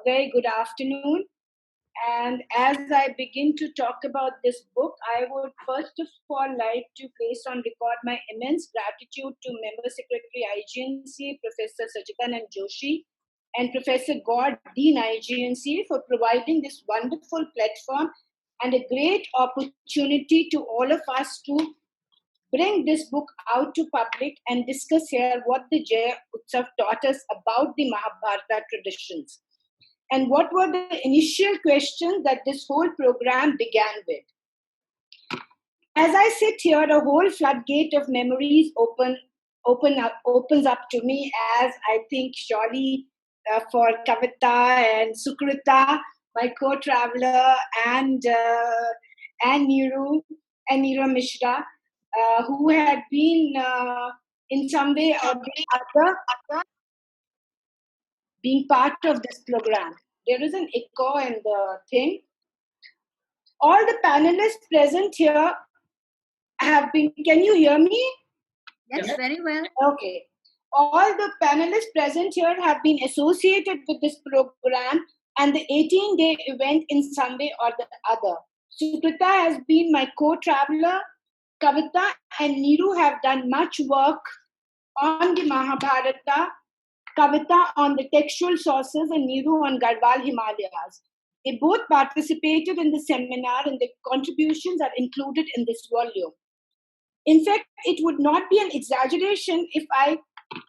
very good afternoon. And as I begin to talk about this book, I would first of all like to place on record my immense gratitude to Member Secretary IGNC, Professor Sajikanand Joshi, and Professor God, Dean IGNC, for providing this wonderful platform and a great opportunity to all of us to bring this book out to public and discuss here what the Jaya Utsav taught us about the Mahabharata traditions and what were the initial questions that this whole program began with. As I sit here, a whole floodgate of memories opens up to me, as I think surely for Kavita and Sukrita, my co-traveler, and Niru and Neera Mishra, who had been in some way or the other being part of this program. There is an echo in the thing. All the panelists present here have been, can you hear me? Yes, very well. Okay. All the panelists present here have been associated with this program and the 18-day event in some way or the other. Sukrita has been my co-traveler. Kavita and Neeru have done much work on the Mahabharata, Kavita on the textual sources, and Neeru on Garhwal Himalayas. They both participated in the seminar and their contributions are included in this volume. In fact, it would not be an exaggeration if I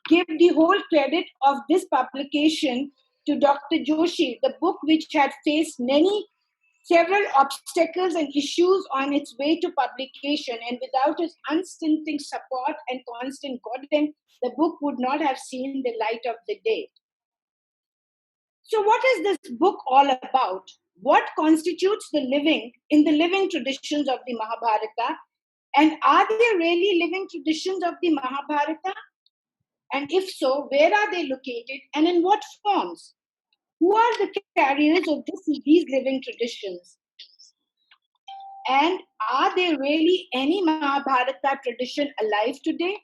give the whole credit of this publication to Dr. Joshi, the book which had faced several obstacles and issues on its way to publication, and without his unstinting support and constant guidance, the book would not have seen the light of the day. So what is this book all about? What constitutes the living traditions of the Mahabharata? And are they really living traditions of the Mahabharata? And if so, where are they located and in what forms? Who are the carriers of these living traditions? And are there really any Mahabharata tradition alive today?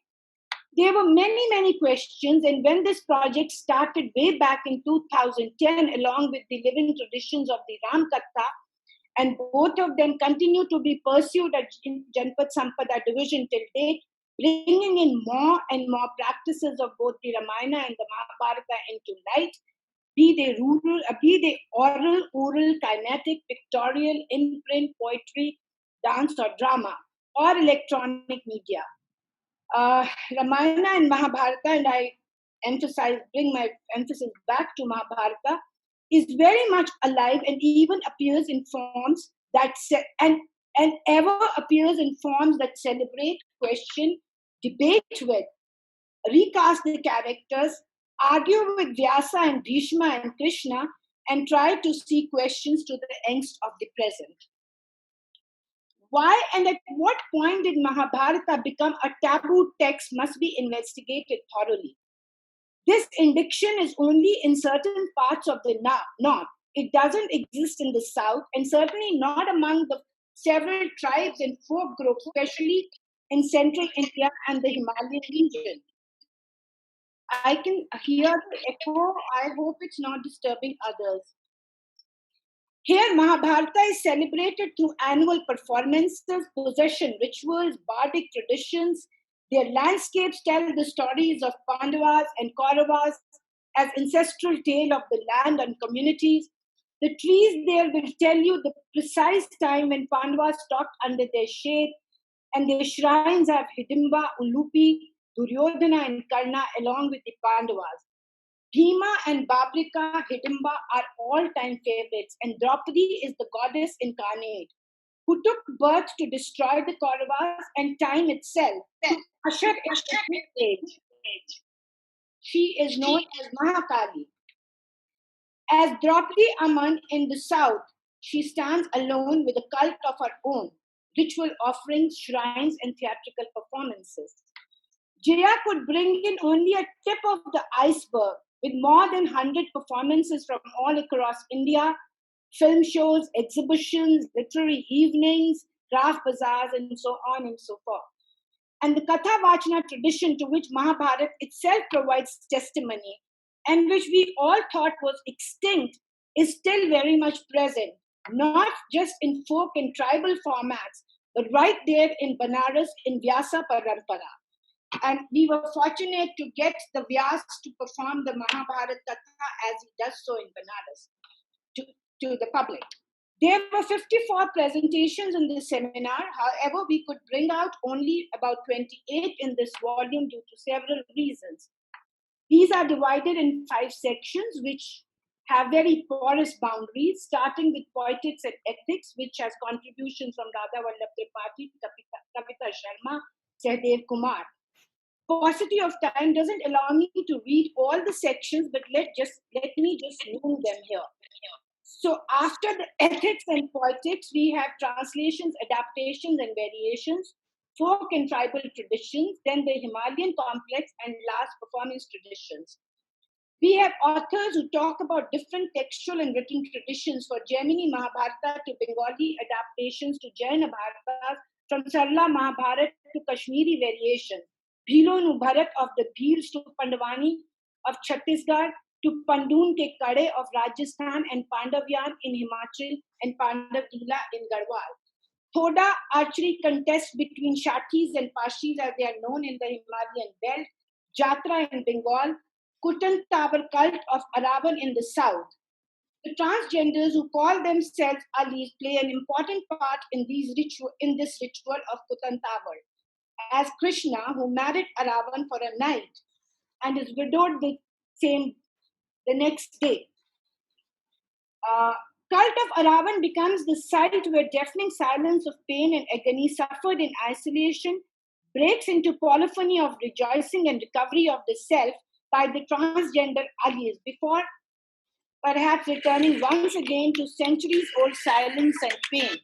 There were many questions, and when this project started way back in 2010, along with the living traditions of the Ram Katha, and both of them continue to be pursued at Janpat Sampada division till date, bringing in more and more practices of both the Ramayana and the Mahabharata into light, be they oral, kinetic, pictorial, imprint, poetry, dance or drama, or electronic media. Ramayana and Mahabharata, and I bring my emphasis back to Mahabharata, is very much alive and even appears in forms that and ever appears in forms that celebrate, question, debate with, recast the characters, argue with Vyasa and Bhishma and Krishna, and try to see questions to the angst of the present. Why and at what point did Mahabharata become a taboo text must be investigated thoroughly. This indiction is only in certain parts of the north. It doesn't exist in the south, and certainly not among the several tribes and folk groups, especially in central India and the Himalayan region. I can hear the echo. I hope it's not disturbing others. Here, Mahabharata is celebrated through annual performances, possession rituals, bardic traditions. Their landscapes tell the stories of Pandavas and Kauravas as ancestral tale of the land and communities. The trees there will tell you the precise time when Pandavas stalked under their shade, and their shrines have Hidimba, Ulupi, Duryodhana and Karna along with the Pandavas. Bhima and Babrika, Hidimba are all-time favorites, and Draupadi is the goddess incarnate who took birth to destroy the Kauravas and time itself to usher in the age. She is known as Mahakali. As Draupadi Aman in the south, she stands alone with a cult of her own, ritual offerings, shrines, and theatrical performances. Jaya could bring in only a tip of the iceberg with more than 100 performances from all across India, film shows, exhibitions, literary evenings, craft bazaars, and so on and so forth. And the Katha Vachana tradition to which Mahabharata itself provides testimony and which we all thought was extinct is still very much present, not just in folk and tribal formats, but right there in Banaras in Vyasa Parampara. And we were fortunate to get the Vyas to perform the Mahabharata Katha as he does so in Banaras to the public. There were 54 presentations in this seminar. However, we could bring out only about 28 in this volume due to several reasons. These are divided in 5 sections, which have very porous boundaries, starting with poetics and ethics, which has contributions from Radha Vallabh Tripathi, Kavita Sharma, Sahdev Kumar. Paucity of time doesn't allow me to read all the sections, but let me just name them here. So after the ethics and poetics, we have translations, adaptations, and variations, folk and tribal traditions, then the Himalayan complex, and last, performance traditions. We have authors who talk about different textual and written traditions, for Jaimini Mahabharata to Bengali adaptations to Jaina Bharata, from Sarla Mahabharata to Kashmiri variation, Bhilonu Bharat of the Bhils to Pandavani of Chhattisgarh, to Pandun ke Kade of Rajasthan, and Pandavyan in Himachal, and Pandavdila in Garhwal. Thoda archery contest between Shatis and Pashis, as they are known in the Himalayan belt, Jatra in Bengal, Kutan Tower cult of Aravan in the south. The transgenders who call themselves Alis play an important part in this ritual of Kutan Tower, as Krishna, who married Aravan for a night and is widowed the next day. Cult of Aravan becomes the site where deafening silence of pain and agony suffered in isolation breaks into polyphony of rejoicing and recovery of the self by the transgender allies, before perhaps returning once again to centuries-old silence and pain.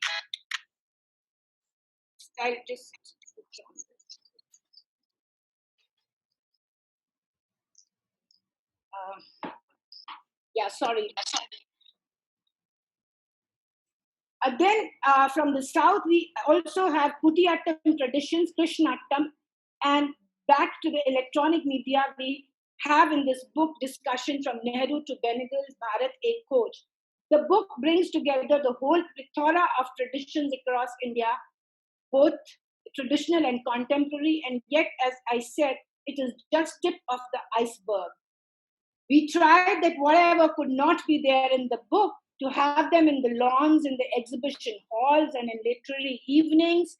I'll just sorry. Then from the south, we also have Kutiyattam traditions, Krishnattam, and back to the electronic media, we have in this book discussion from Nehru to Benegal's Bharat Ek Khoj. The book brings together the whole plethora of traditions across India, both traditional and contemporary, and yet, as I said, it is just tip of the iceberg. We tried that whatever could not be there in the book, to have them in the lawns, in the exhibition halls, and in literary evenings.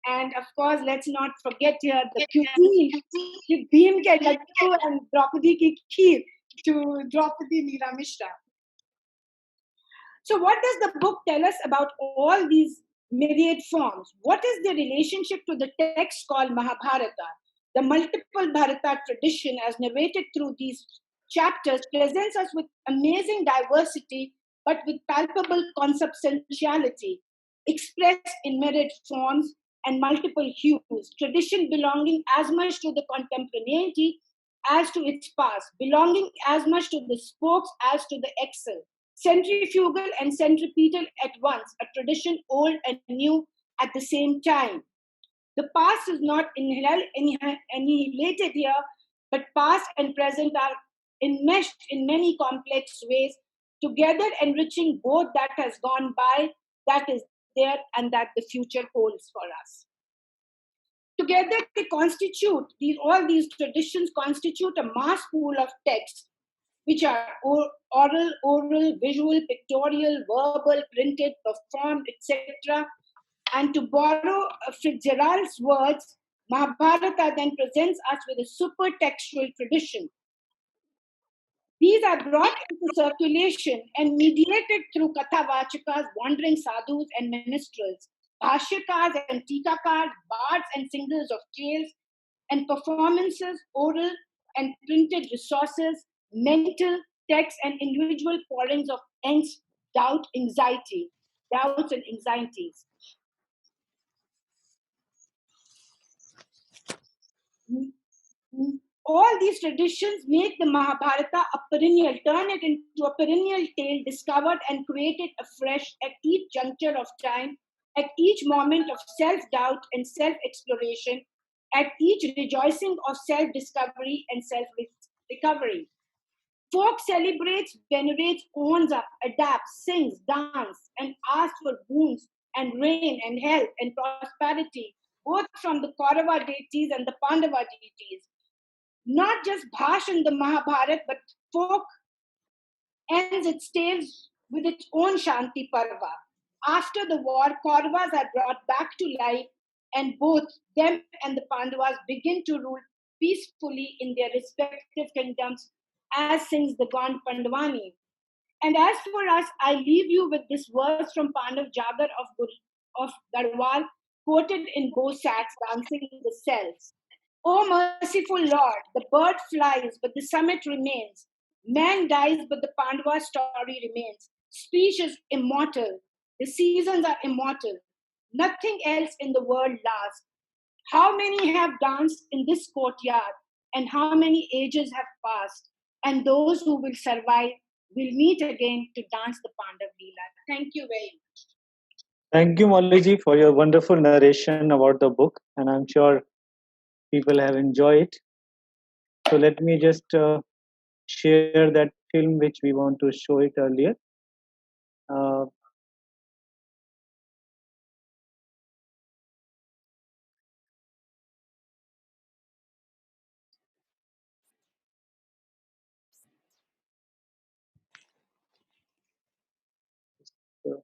And of course, let's not forget here the cuisine, the Bhim ke laddu and Draupadi ki kheer to Draupadi Neela Mishra. So what does the book tell us about all these myriad forms? What is the relationship to the text called Mahabharata? The multiple Bharata tradition, as narrated through these chapters, presents us with amazing diversity, but with palpable consubstantiality, expressed in myriad forms and multiple hues, tradition belonging as much to the contemporaneity as to its past, belonging as much to the spokes as to the axle, centrifugal and centripetal at once, a tradition old and new at the same time. The past is not annihilated here, but past and present are enmeshed in many complex ways, together enriching both that has gone by, that is there, and that the future holds for us. Together, they constitute, all these traditions constitute a mass pool of texts, which are oral, visual, pictorial, verbal, printed, performed, etc. And to borrow Fitzgerald's words, Mahabharata then presents us with a super textual tradition. These are brought into circulation and mediated through Kathavachakas, wandering sadhus and minstrels, Bhashyakars and Tikakars, bards and singers of tales, and performances, oral and printed resources, mental texts, and individual pourings of angst, doubts and anxieties. All these traditions make the Mahabharata a perennial, turn it into a perennial tale discovered and created afresh at each juncture of time, at each moment of self-doubt and self-exploration, at each rejoicing of self-discovery and self-recovery. Folk celebrates, venerates, owns up, adapts, sings, dances, and asks for boons and rain and health and prosperity, both from the Kaurava deities and the Pandava deities. Not just Bhash in the Mahabharata, but folk ends its tales with its own Shanti Parva. After the war, Kauravas are brought back to life, and both them and the Pandavas begin to rule peacefully in their respective kingdoms, as sings the Gond Pandavani. And as for us, I leave you with this verse from Pandav Jagar of Garhwal, quoted in Go Sats Dancing the Cells. O merciful Lord, the bird flies, but the summit remains. Man dies, but the Pandava story remains. Speech is immortal. The seasons are immortal. Nothing else in the world lasts. How many have danced in this courtyard, and how many ages have passed? And those who will survive will meet again to dance the Pandav Leela. Thank you very much. Thank you, Molly, for your wonderful narration about the book, and I'm sure people have enjoyed it. So let me just share that film which we want to show it earlier. Uh, so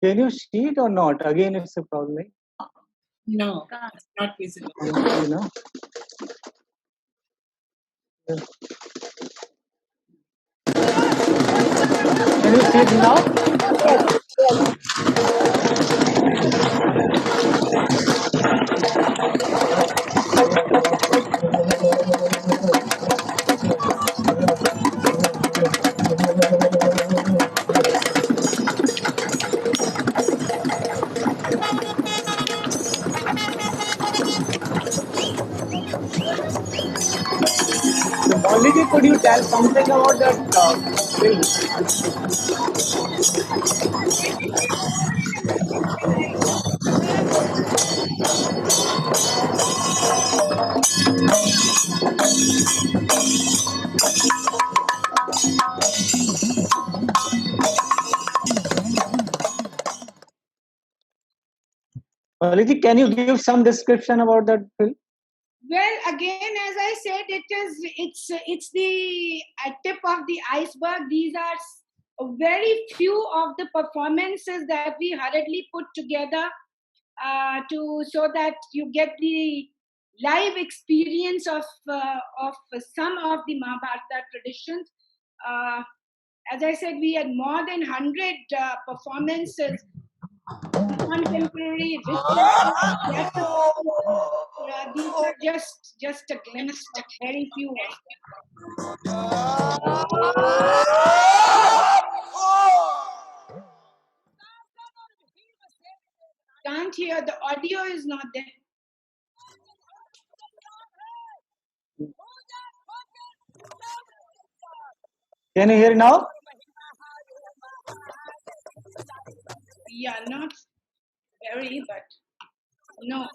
can you see it or not? Again, it's a problem. No, it's not visible. You know? Can you see it now? So, Molly, could you tell something about that film? Molly, can you give some description about that film? Well, again, as I said, it's the tip of the iceberg. These are very few of the performances that we hurriedly put together to so that you get the live experience of some of the Mahabharata traditions. Uh, as I said, we had more than 100 performances, contemporary, recent, classical. These are just a glimpse of very few of them. Can't hear. The audio is not there. Can you hear now? Yeah, not very, but no.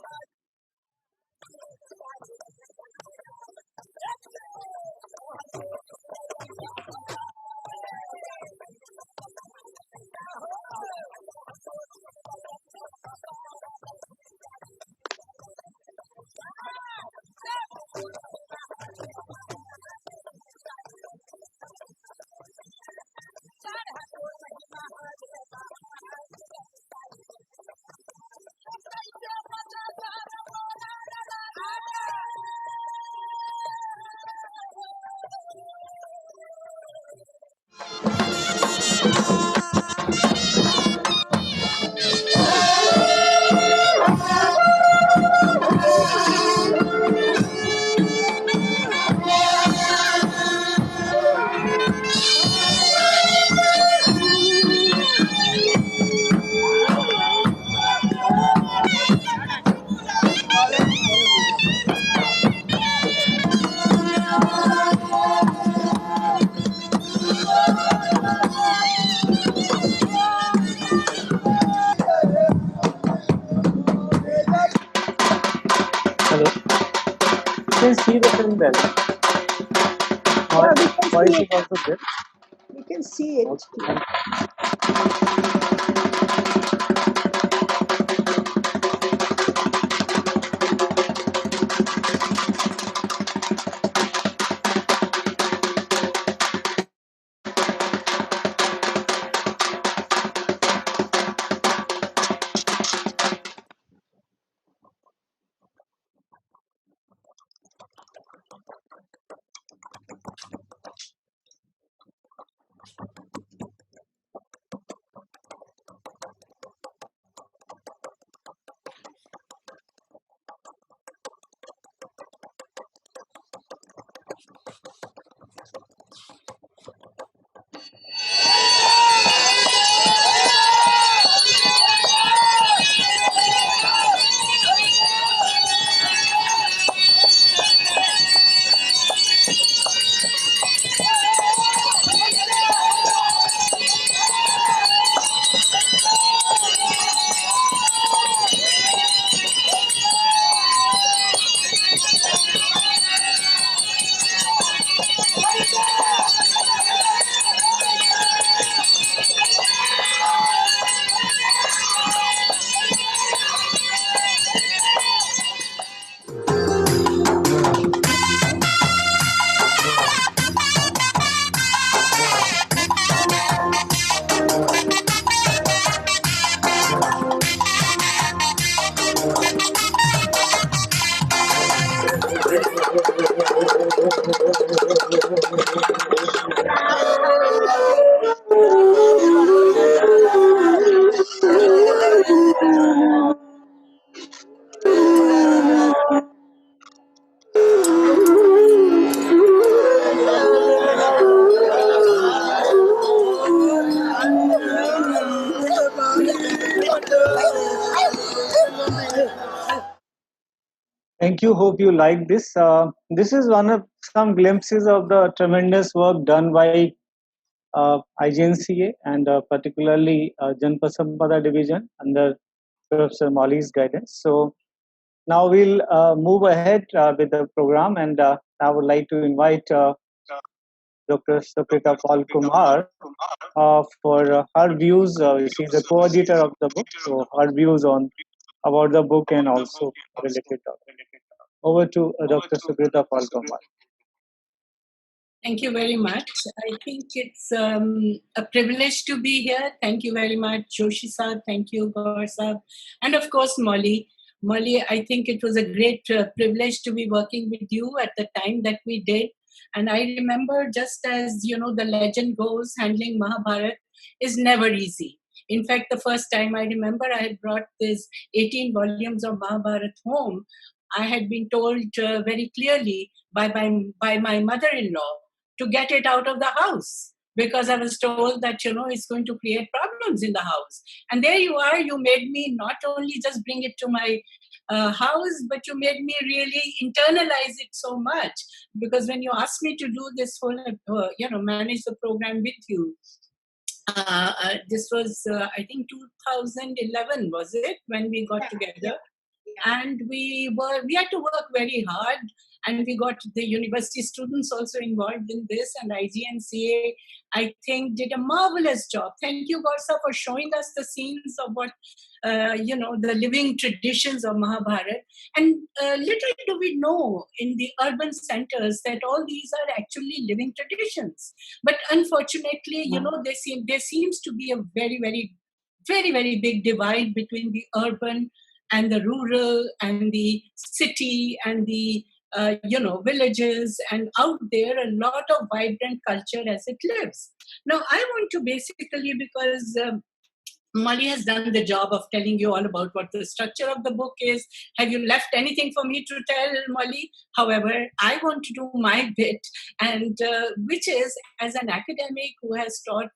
Hello. You can see the film well. Yeah, we can Voice see is it. also there. We can see it. Okay. Thank you. Hope you like this. This is one of some glimpses of the tremendous work done by IGNCA and particularly Janpa Sampada Division under Professor Molly's guidance. So now we'll move ahead with the program, and I would like to invite Dr. Sukrita Paul Kumar for her views. She's the co-editor of the book, so her views on about the book and also related topics. Over to Dr. Sukrita Paul Kumar. Thank you very much. I think it's a privilege to be here. Thank you very much, Joshi sir. Thank you, Gaur sir. And of course, Molly. Molly, I think it was a great privilege to be working with you at the time that we did. And I remember, just as you know, the legend goes, handling Mahabharata is never easy. In fact, the first time I remember I had brought these 18 volumes of Mahabharata home, I had been told very clearly by my mother-in-law to get it out of the house, because I was told that, you know, it's going to create problems in the house. And there you are, you made me not only just bring it to my house, but you made me really internalize it so much. Because when you asked me to do this whole, manage the program with you, this was, I think, 2011, was it, when we got together? And we had to work very hard, and we got the university students also involved in this, and IGNCA, I think, did a marvelous job. Thank you, Gorsa, for showing us the scenes of what, the living traditions of Mahabharata. And little do we know in the urban centers that all these are actually living traditions. But unfortunately, you know, there seems to be a very, very, very, very big divide between the urban and the rural and the city and the villages, and out there a lot of vibrant culture as it lives. Now, I want to basically, because Molly has done the job of telling you all about what the structure of the book is. Have you left anything for me to tell, Molly? However, I want to do my bit, and which is, as an academic who has taught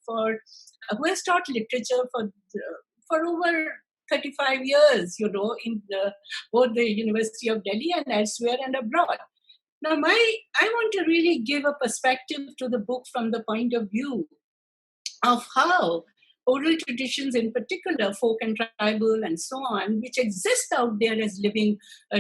literature for over 35 years, in both the University of Delhi and elsewhere and abroad. Now, I want to really give a perspective to the book from the point of view of how oral traditions in particular, folk and tribal and so on, which exist out there as living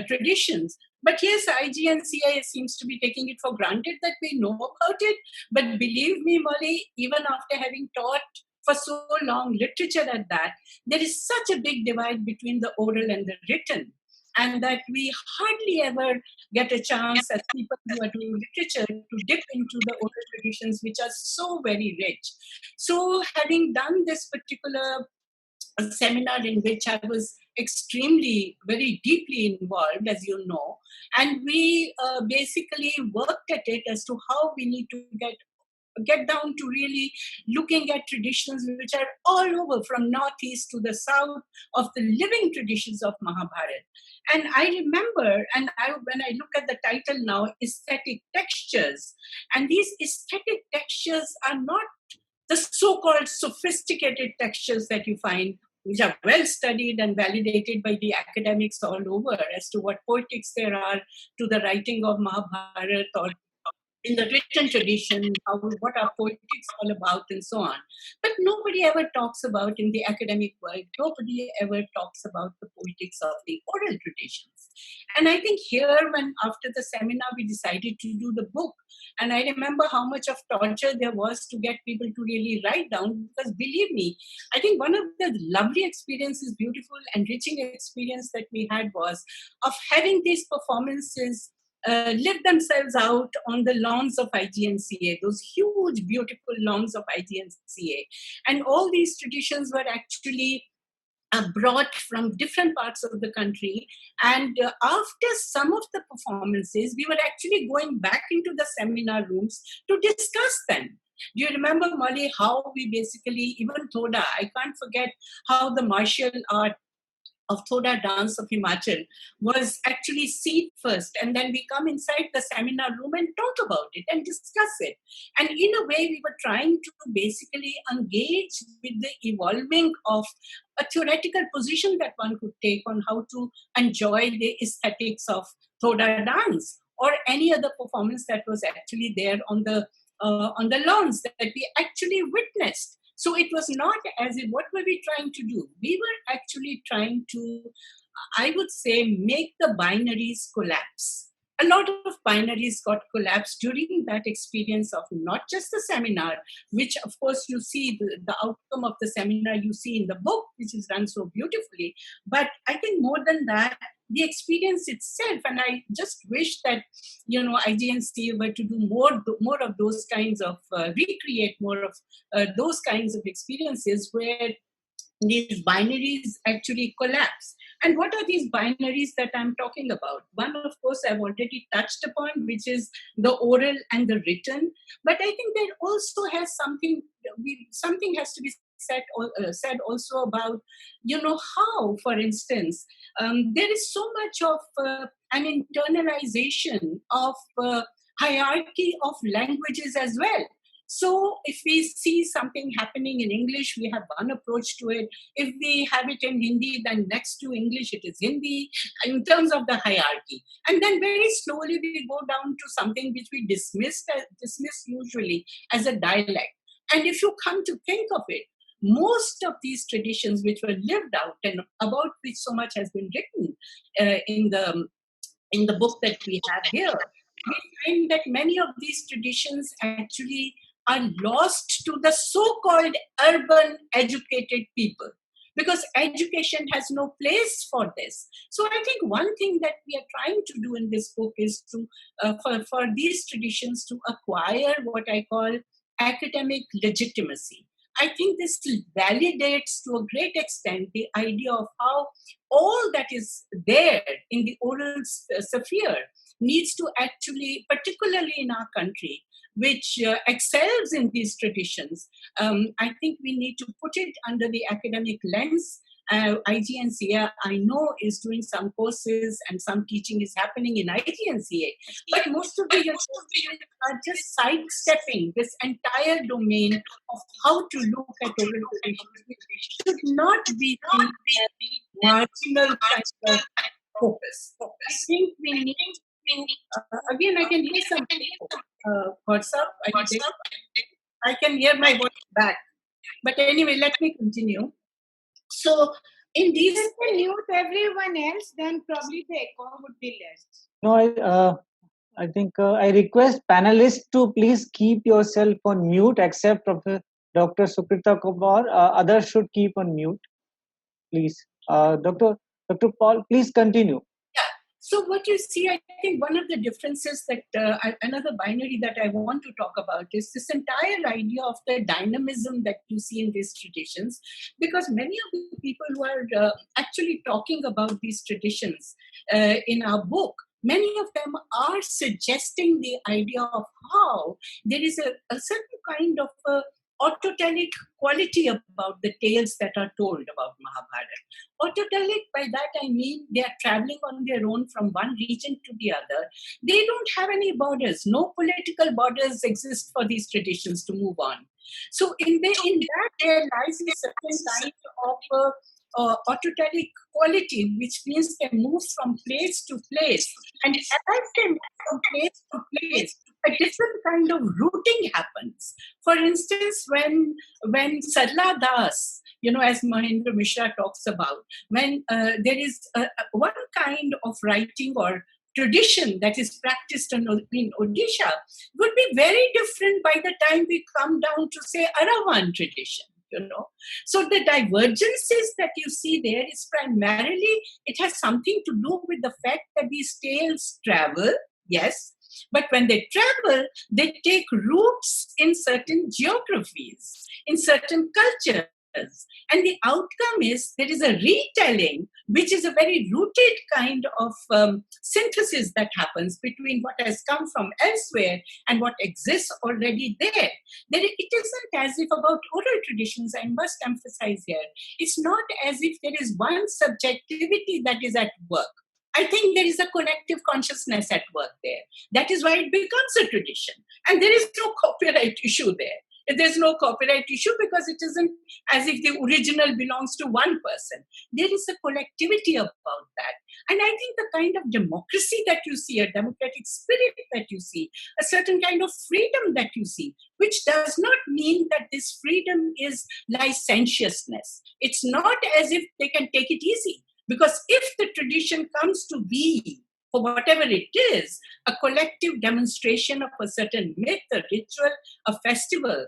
traditions. But yes, IGNCA seems to be taking it for granted that we know about it. But believe me, Molly, even after having taught for so long literature at that, there is such a big divide between the oral and the written. And that we hardly ever get a chance as people who are doing literature to dip into the oral traditions, which are so very rich. So having done this particular seminar in which I was extremely, very deeply involved, as you know, and we basically worked at it as to how we need to get down to really looking at traditions which are all over, from northeast to the south, of the living traditions of Mahabharata. And I remember, when I look at the title now, aesthetic textures, and these aesthetic textures are not the so-called sophisticated textures that you find, which are well studied and validated by the academics all over as to what poetics there are to the writing of Mahabharata, or in the written tradition, what are poetics all about, and so on. But nobody ever talks about, in the academic world, nobody ever talks about the poetics of the oral traditions. And I think here, when after the seminar we decided to do the book, and I remember how much of torture there was to get people to really write down, because believe me, I think one of the lovely experiences, beautiful, enriching experience that we had was of having these performances live themselves out on the lawns of IGNCA, those huge, beautiful lawns of IGNCA. And all these traditions were actually brought from different parts of the country. And after some of the performances, we were actually going back into the seminar rooms to discuss them. Do you remember, Molly, how we basically, even Thoda, I can't forget how the martial art of Thoda dance of Himachal was actually seen first, and then we come inside the seminar room and talk about it and discuss it. And in a way, we were trying to basically engage with the evolving of a theoretical position that one could take on how to enjoy the aesthetics of Thoda dance or any other performance that was actually there on the lawns that we actually witnessed. So it was not as if, what were we trying to do? We were actually trying to, I would say, make the binaries collapse. A lot of binaries got collapsed during that experience of not just the seminar, which of course you see the outcome of the seminar you see in the book, which is done so beautifully. But I think more than that, the experience itself, and I just wish that, IGNC were to do more of those kinds of, recreate more of those kinds of experiences where these binaries actually collapse. And what are these binaries that I'm talking about? One, of course, I've already touched upon, which is the oral and the written. But I think there also has something has to be said also about, how, for instance, there is so much of an internalization of hierarchy of languages as well. So if we see something happening in English, we have one approach to it. If we have it in Hindi, then next to English, it is Hindi, in terms of the hierarchy. And then very slowly we go down to something which we dismiss usually as a dialect. And if you come to think of it, most of these traditions which were lived out and about which so much has been written in the book that we have here, we find that many of these traditions actually are lost to the so-called urban educated people, because education has no place for this. So I think one thing that we are trying to do in this book is to, for these traditions to acquire what I call academic legitimacy. I think this validates to a great extent the idea of how all that is there in the oral sphere needs to actually, particularly in our country, which excels in these traditions, I think we need to put it under the academic lens. IGNCA, I know, is doing some courses and some teaching is happening in IGNCA, but most of the universities are just sidestepping this entire domain of how to look at oral traditions, which should not be seen as marginal kind of focus. I think we need, again, I can hear some WhatsApp. I can hear my voice back. But anyway, let me continue. So, in these, if we mute everyone else, then probably the echo would be less. No, I think I request panelists to please keep yourself on mute, except Dr. Sukrita Kumar. Others should keep on mute, please. Dr. Paul, please continue. So what you see, I think one of the differences that another binary that I want to talk about is this entire idea of the dynamism that you see in these traditions, because many of the people who are actually talking about these traditions in our book, many of them are suggesting the idea of how there is a certain kind of autotelic quality about the tales that are told about Mahabharata. Autotelic, by that I mean they are traveling on their own from one region to the other. They don't have any borders. No political borders exist for these traditions to move on. So in that there lies a certain kind of autotelic quality, which means they move from place to place. And as they move from place to place, a different kind of rooting happens. For instance, when Sarla Das, as Mahendra Mishra talks about, when there is one kind of writing or tradition that is practiced in Odisha would be very different by the time we come down to, say, Aravan tradition. So the divergences that you see there is primarily, it has something to do with the fact that these tales travel, yes, but when they travel, they take roots in certain geographies, in certain cultures. And the outcome is there is a retelling, which is a very rooted kind of synthesis that happens between what has come from elsewhere and what exists already there. It isn't as if about oral traditions, I must emphasize here, it's not as if there is one subjectivity that is at work. I think there is a collective consciousness at work there. That is why it becomes a tradition. And there is no copyright issue there. There's no copyright issue because it isn't as if the original belongs to one person. There is a collectivity about that. And I think the kind of democracy that you see, a democratic spirit that you see, a certain kind of freedom that you see, which does not mean that this freedom is licentiousness. It's not as if they can take it easy. Because if the tradition comes to be, for whatever it is, a collective demonstration of a certain myth, a ritual, a festival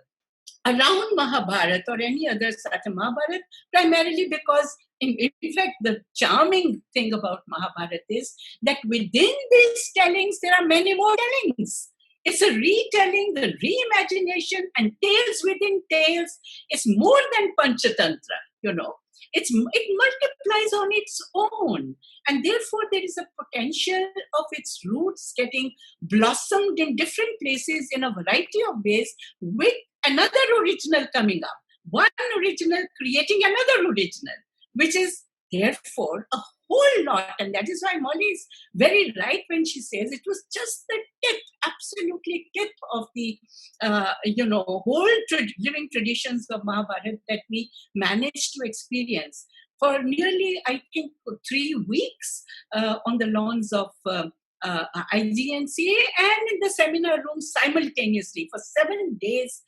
around Mahabharata or any other such a Mahabharata, primarily because, in fact, the charming thing about Mahabharata is that within these tellings, there are many more tellings. It's a retelling, the reimagination, and tales within tales is more than Panchatantra, It multiplies on its own. And therefore, there is a potential of its roots getting blossomed in different places in a variety of ways with another original coming up. One original creating another original, which is therefore a whole lot. And that is why Molly is very right when she says it was just the tip, absolutely tip of the, whole living traditions of Mahabharata that we managed to experience for nearly, I think, 3 weeks on the lawns of IGNCA and in the seminar room simultaneously for 7 days.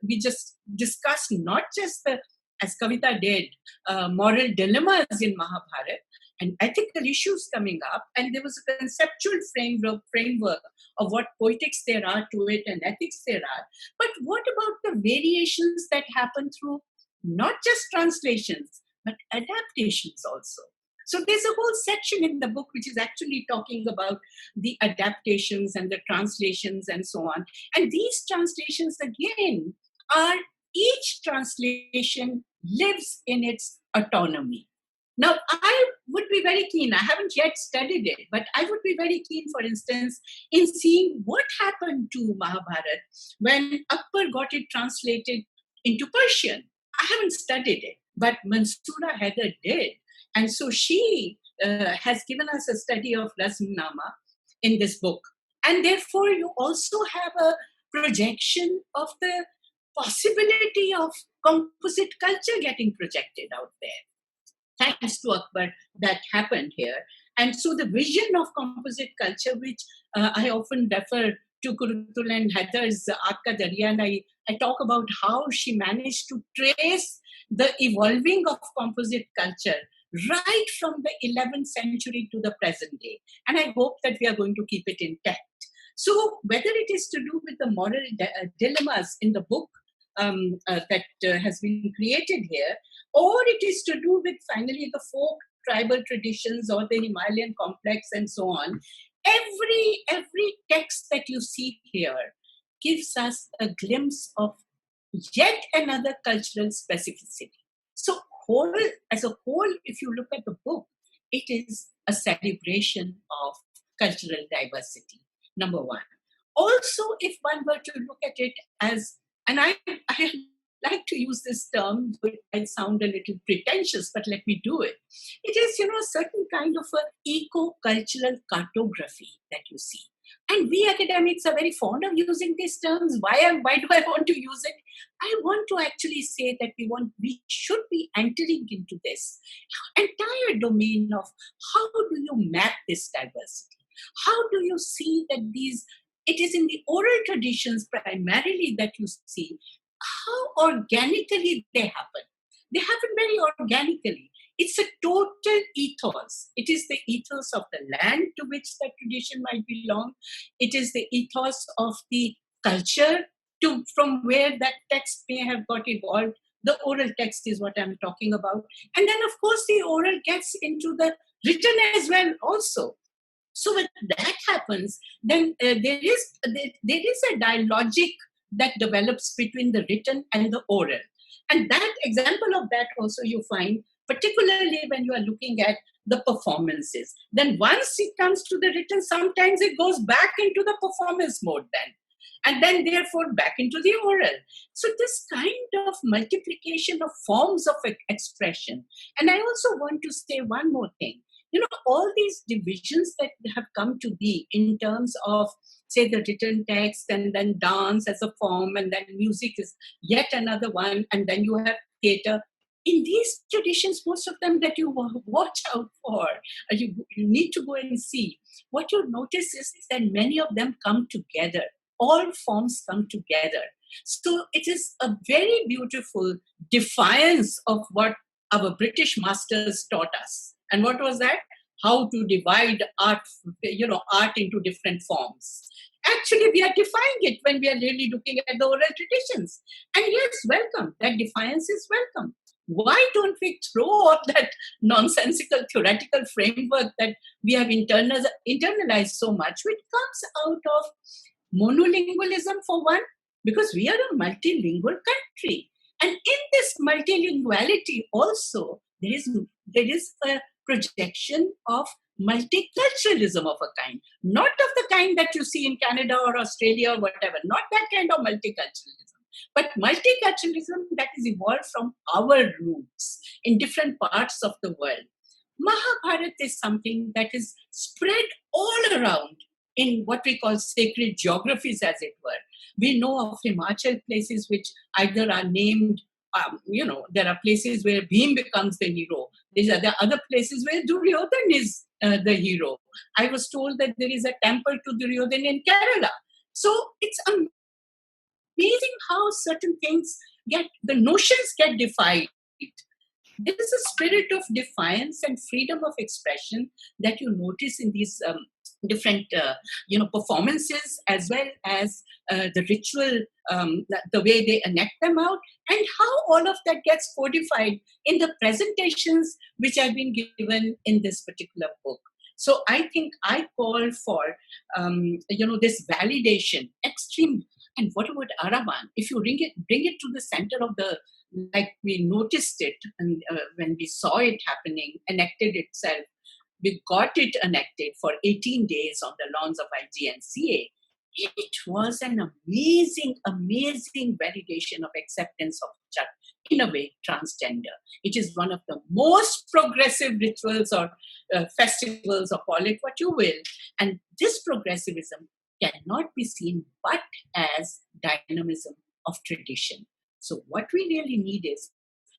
We just discussed not just the, as Kavita did, moral dilemmas in Mahabharata and ethical issues coming up, and there was a conceptual framework of what poetics there are to it and ethics there are. But what about the variations that happen through not just translations, but adaptations also? So there's a whole section in the book which is actually talking about the adaptations and the translations and so on. And these translations, again, each translation lives in its autonomy. Now, I would be very keen, I haven't yet studied it, but I would be very keen, for instance, in seeing what happened to Mahabharata when Akbar got it translated into Persian. I haven't studied it, but Mansoora Haider did. And so she has given us a study of Razmnama in this book. And therefore, you also have a projection of the possibility of composite culture getting projected out there. Thanks to Akbar, that happened here. And so the vision of composite culture, which I often refer to Kurutul and Heather's Aapka Darya, and I talk about how she managed to trace the evolving of composite culture right from the 11th century to the present day. And I hope that we are going to keep it intact. So whether it is to do with the moral dilemmas in the book that has been created here, or it is to do with finally the folk tribal traditions or the Himalayan complex and so on, every text that you see here gives us a glimpse of yet another cultural specificity. So as a whole, if you look at the book, it is a celebration of cultural diversity, number one. Also, if one were to look at it as, and I like to use this term, it might sound a little pretentious, but let me do it. It is, a certain kind of an eco-cultural cartography that you see. And we academics are very fond of using these terms. Why do I want to use it? I want to actually say that we should be entering into this entire domain of how do you map this diversity? How do you see that it is in the oral traditions primarily that you see how organically they happen. They happen very organically. It's a total ethos. It is the ethos of the land to which that tradition might belong. It is the ethos of the culture from where that text may have got evolved. The oral text is what I'm talking about. And then, of course, the oral gets into the written as well also. So when that happens, then there is a dialogic that develops between the written and the oral. And that example of that also you find, particularly when you are looking at the performances. Then once it comes to the written, sometimes it goes back into the performance mode then. And then therefore back into the oral. So this kind of multiplication of forms of expression. And I also want to say one more thing. All these divisions that have come to be in terms of, say, the written text, and then dance as a form, and then music is yet another one, and then you have theater. In these traditions, most of them that you watch out for, you need to go and see, what you notice is that many of them come together. All forms come together. So it is a very beautiful defiance of what our British masters taught us. And what was that? How to divide art into different forms. Actually, we are defying it when we are really looking at the oral traditions. And yes, welcome. That defiance is welcome. Why don't we throw off that nonsensical theoretical framework that we have internalized so much, which comes out of monolingualism for one, because we are a multilingual country. And in this multilinguality also, there is a projection of multiculturalism of a kind, not of the kind that you see in Canada or Australia or whatever, not that kind of multiculturalism, but multiculturalism that is evolved from our roots in different parts of the world. Mahabharata is something that is spread all around in what we call sacred geographies, as it were. We know of Himachal places which either are named, there are places where Bhim becomes the hero. There are other places where Duryodhan is the hero. I was told that there is a temple to Duryodhan in Kerala. So it's amazing how certain things the notions get defied. There is a spirit of defiance and freedom of expression that you notice in these different performances, as well as the ritual, the way they enact them out, and how all of that gets codified in the presentations which have been given in this particular book. So I think I call for this validation, extreme. And what about Aravan? If you bring it to the center of like we noticed it, and when we saw it happening, enacted itself, we got it enacted for 18 days on the lawns of IGNCA. It was an amazing, amazing validation of acceptance of, in a way, transgender. It is one of the most progressive rituals or festivals, or call it what you will. And this progressivism cannot be seen but as dynamism of tradition. So what we really need is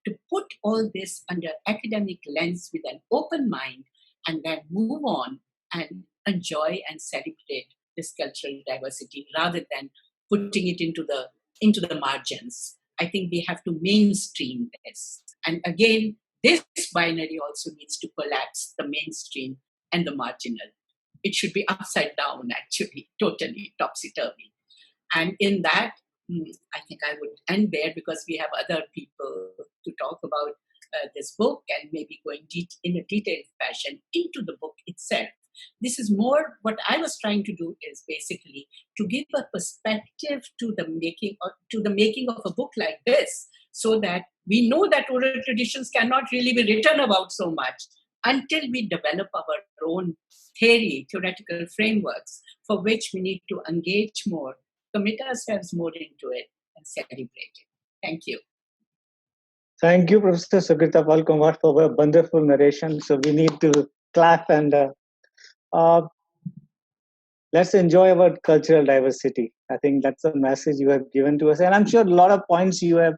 to put all this under academic lens with an open mind, and then move on and enjoy and celebrate this cultural diversity rather than putting it into the margins. I think we have to mainstream this. And again, this binary also needs to collapse the mainstream and the marginal. It should be upside down, actually, totally topsy-turvy. And in that, I think I would end there, because we have other people to talk about this book and maybe going in a detailed fashion into the book itself. This is more what I was trying to do, is basically to give a perspective to the making of a book like this, so that we know that oral traditions cannot really be written about so much until we develop our own theoretical frameworks, for which we need to engage more, commit ourselves more into it, and celebrate it. Thank you. Thank you, Professor Sukrita Kumar, for a wonderful narration. So we need to clap and let's enjoy our cultural diversity. I think that's the message you have given to us. And I'm sure a lot of points you have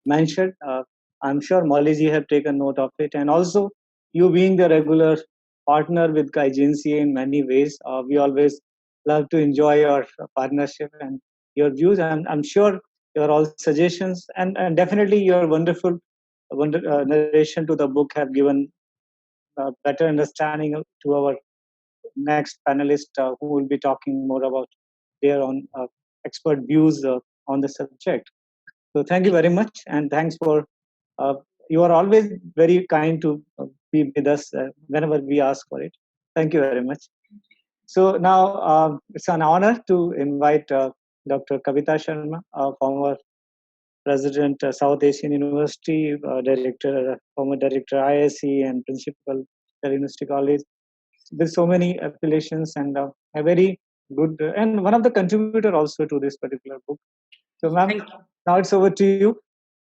mentioned. I'm sure Molly ji have taken note of it. And also, you being the regular partner with agency in many ways, we always love to enjoy your partnership and your views. I'm sure your all suggestions and definitely your wonderful narration to the book have given better understanding to our next panelist who will be talking more about their own expert views on the subject. So thank you very much, and thanks for you are always very kind to be with us whenever we ask for it. Thank you very much. So now it's an honor to invite Dr. Kavita Sharma, former President, South Asian University, former Director, ISC, and Principal, University College, with so many affiliations, and a very good, and one of the contributor also to this particular book. So ma'am, now it's over to you.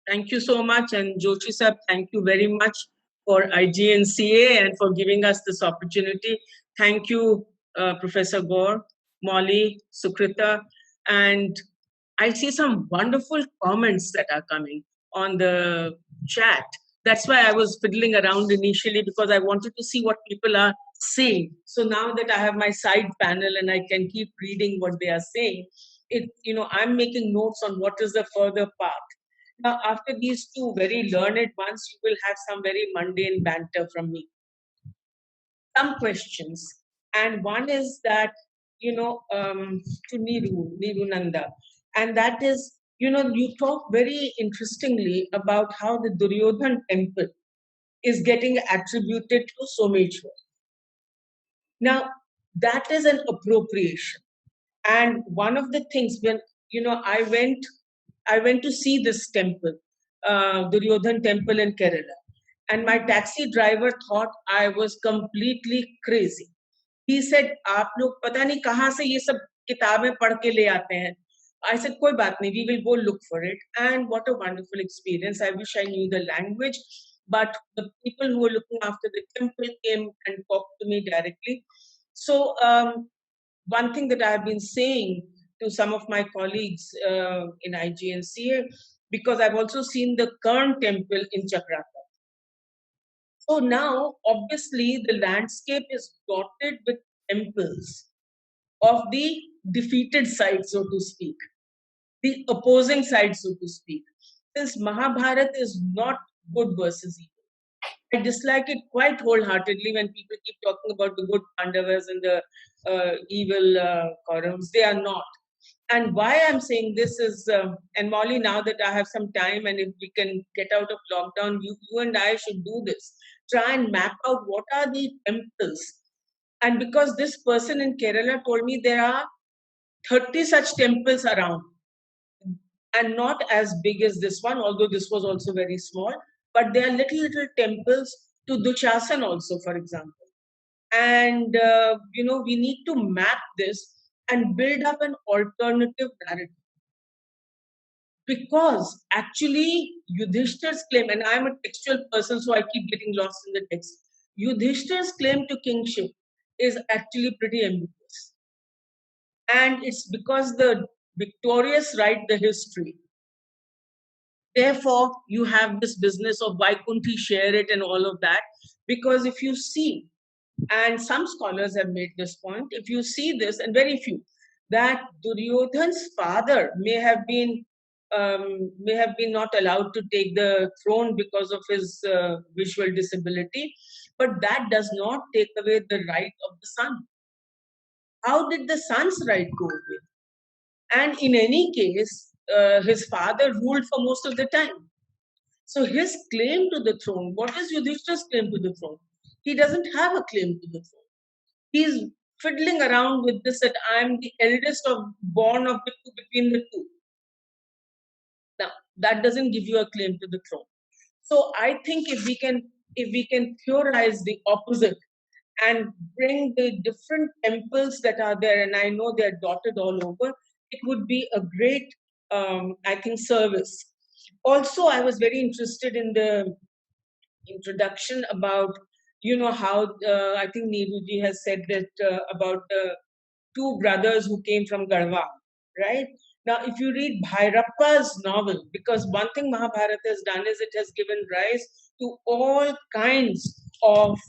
Thank you so much. And Joshi sir, thank you very much for IGNCA and for giving us this opportunity. Thank you, Professor Gore, Molly, Sukrita, and I see some wonderful comments that are coming on the chat. That's why I was fiddling around initially, because I wanted to see what people are saying. So now that I have my side panel and I can keep reading what they are saying, I'm making notes on what is the further path. Now, after these two very learned ones, you will have some very mundane banter from me. Some questions. And one is that, to Niru Nanda. And that is, you talk very interestingly about how the Duryodhan temple is getting attributed to Someshwar. Now, that is an appropriation. And one of the things when, I went to see this temple, Duryodhan temple in Kerala. And my taxi driver thought I was completely crazy. He said, "आप लोग पता नहीं कहाँ से ये सब किताबें पढ़ के ले आते हैं." I said, "कोई बात नहीं, we will go look for it." And what a wonderful experience. I wish I knew the language, but the people who were looking after the temple came and talked to me directly. So one thing that I've been saying to some of my colleagues in IGNCA, because I've also seen the Karn temple in Chakrata. So now, obviously, the landscape is dotted with temples of the defeated side, so to speak, the opposing side, so to speak. Since Mahabharata is not good versus evil, I dislike it quite wholeheartedly when people keep talking about the good Pandavas and the evil Kauravas. They are not. And why I'm saying this is, and Molly, now that I have some time and if we can get out of lockdown, you and I should do this. Try and map out what are the temples. And because this person in Kerala told me there are 30 such temples around. and not as big as this one, although this was also very small. But there are little temples to Dushasan also, for example. And we need to map this and build up an alternative narrative, because actually Yudhishthir's claim, and I'm a textual person, so I keep getting lost in the text. Yudhishthir's claim to kingship is actually pretty ambiguous, and it's because the victorious write the history. Therefore, you have this business of why couldn't he share it and all of that. Because if you see, and some scholars have made this point, if you see this, and very few, that Duryodhan's father may have been not allowed to take the throne because of his visual disability, but that does not take away the right of the son. How did the son's right go away? And in any case, his father ruled for most of the time. So his claim to the throne, what is Yudhishthira's claim to the throne? He doesn't have a claim to the throne. He's fiddling around with this, that I'm the eldest of born of the two, between the two. Now, that doesn't give you a claim to the throne. So I think if we can theorize the opposite and bring the different temples that are there, and I know they're dotted all over, it would be a great, I think, service. Also, I was very interested in the introduction about, how I think Neeruji has said that about the two brothers who came from Garhwa, right? Now, if you read Bhairappa's novel, because one thing Mahabharata has done is it has given rise to all kinds of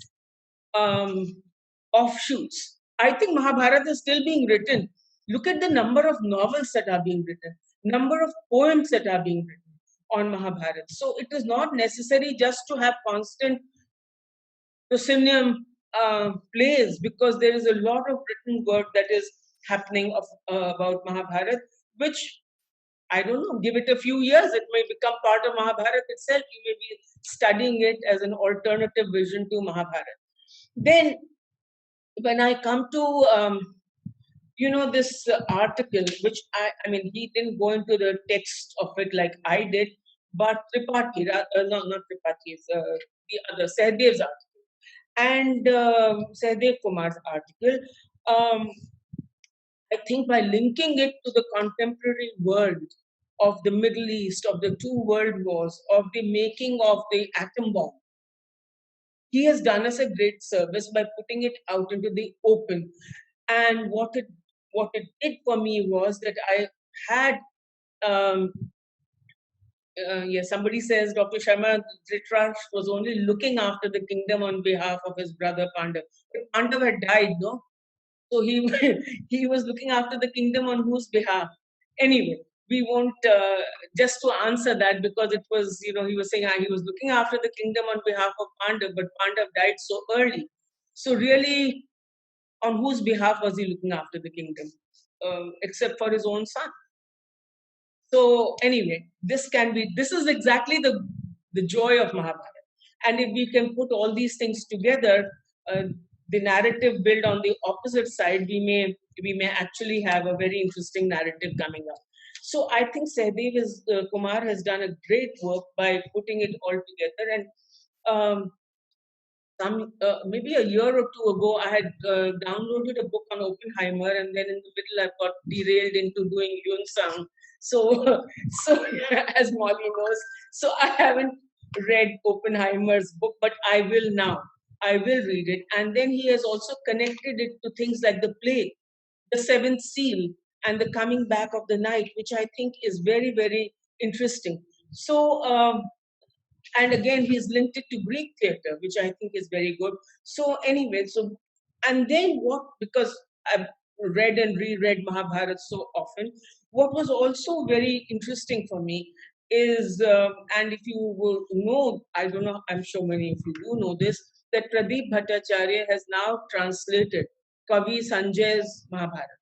offshoots. I think Mahabharata is still being written. Look at the number of novels that are being written, number of poems that are being written on Mahabharata. So it is not necessary just to have constant proscenium plays, because there is a lot of written work that is happening about Mahabharata, which, I don't know, give it a few years, it may become part of Mahabharata itself. You may be studying it as an alternative vision to Mahabharata. Then, when I come to, this article, which I mean, he didn't go into the text of it like I did, but Tripathi, no, not Tripathi, the other, Sahdev's article, and Sahdev Kumar's article, I think by linking it to the contemporary world of the Middle East, of the two world wars, of the making of the atom bomb, he has done us a great service by putting it out into the open. And what it did for me was that I had, somebody says Dr. Sharma Dhritarashtra was only looking after the kingdom on behalf of his brother Pandav. But Pandav had died, no? So he he was looking after the kingdom on whose behalf? Anyway, we won't just to answer that, because it was, he was saying he was looking after the kingdom on behalf of Pandav, but Pandav died so early. So really, on whose behalf was he looking after the kingdom, except for his own son? So anyway, this is exactly the joy of Mahabharata. And if we can put all these things together, the narrative built on the opposite side, we may actually have a very interesting narrative coming up. So I think Kumar has done a great work by putting it all together. And maybe a year or two ago, I had downloaded a book on Oppenheimer, and then in the middle, I got derailed into doing Yunsang. So, as Molly knows, so I haven't read Oppenheimer's book, but I will now. I will read it. And then he has also connected it to things like the play, the Seventh Seal, and the Coming Back of the Night, which I think is very, very interesting. So, and again, he's linked it to Greek theater, which I think is very good. So anyway, and then because I've read and reread Mahabharata so often, what was also very interesting for me is, and if you will know, I don't know, I'm sure many of you do know this, that Pradeep Bhattacharya has now translated Kavi Sanjay's Mahabharata,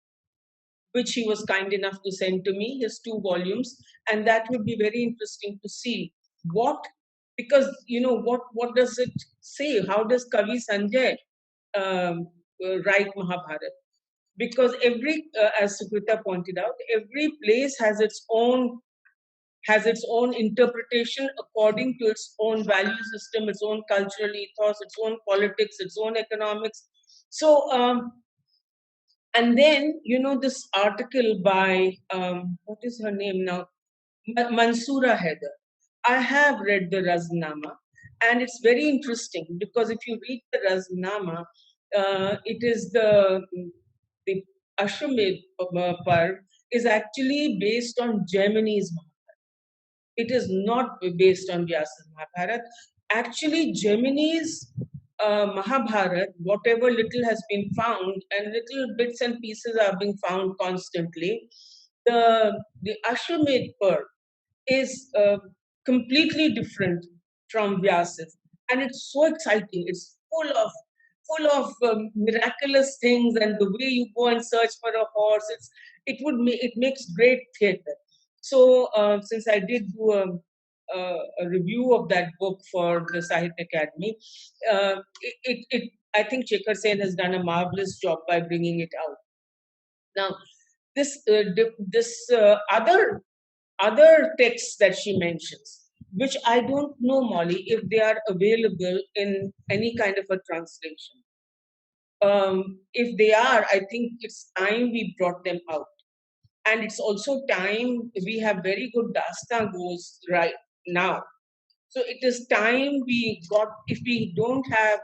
which he was kind enough to send to me, his 2 volumes. And that would be very interesting to see because, what does it say? How does Kavi Sanjay write Mahabharata? Because as Sukrita pointed out, every place has its own has its own interpretation according to its own value system, its own cultural ethos, its own politics, its own economics. So, and then, this article by, what is her name now? Mansoora Haider. I have read the Raznama, and it's very interesting because if you read the Raznama, it is the Ashwamedh Parv is actually based on Gemini's Mahabharata. It is not based on Vyasa's Mahabharata. Actually, Gemini's Mahabharata, whatever little has been found, and little bits and pieces are being found constantly. The Ashwamedh Parv is completely different from Vyasa's, and it's so exciting. It's full of miraculous things, and the way you go and search for a horse, it makes great theatre. So since I did do a review of that book for the Sahitya Academy, I think Shekhar Sen has done a marvelous job by bringing it out. Now, this other texts that she mentions, which I don't know, Molly, if they are available in any kind of a translation. If they are, I think it's time we brought them out. And it's also time we have very good dastangos right now. So it is time if we don't have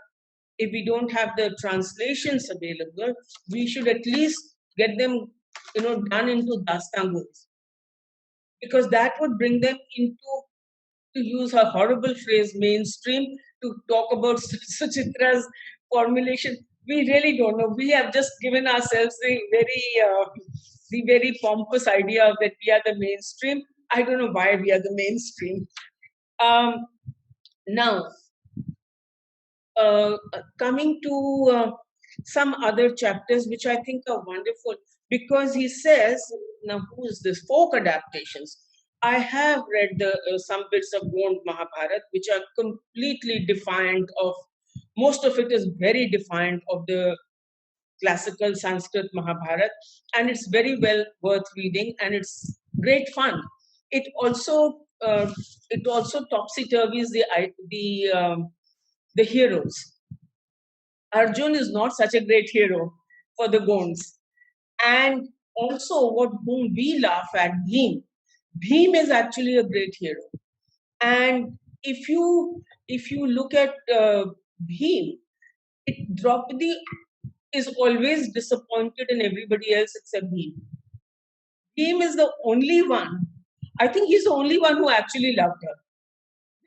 the translations available, we should at least get them, done into dastangos. Because that would bring them into, to use her horrible phrase, mainstream, to talk about Suchitra's formulation. We really don't know. We have just given ourselves the very pompous idea that we are the mainstream. I don't know why we are the mainstream. Now, coming to some other chapters, which I think are wonderful, because he says, now who is this? Folk adaptations. I have read some bits of Gond Mahabharata, which are completely defiant of, most of it is very defiant of the classical Sanskrit Mahabharata, and it's very well worth reading, and it's great fun. It also topsy-turvies the heroes. Arjun is not such a great hero for the Gonds. And also whom we laugh at, Bhim. Bhim is actually a great hero. And if you look at Bhim, Draupadi is always disappointed in everybody else except Bhim. Bhim is the only one, I think he's the only one who actually loved her.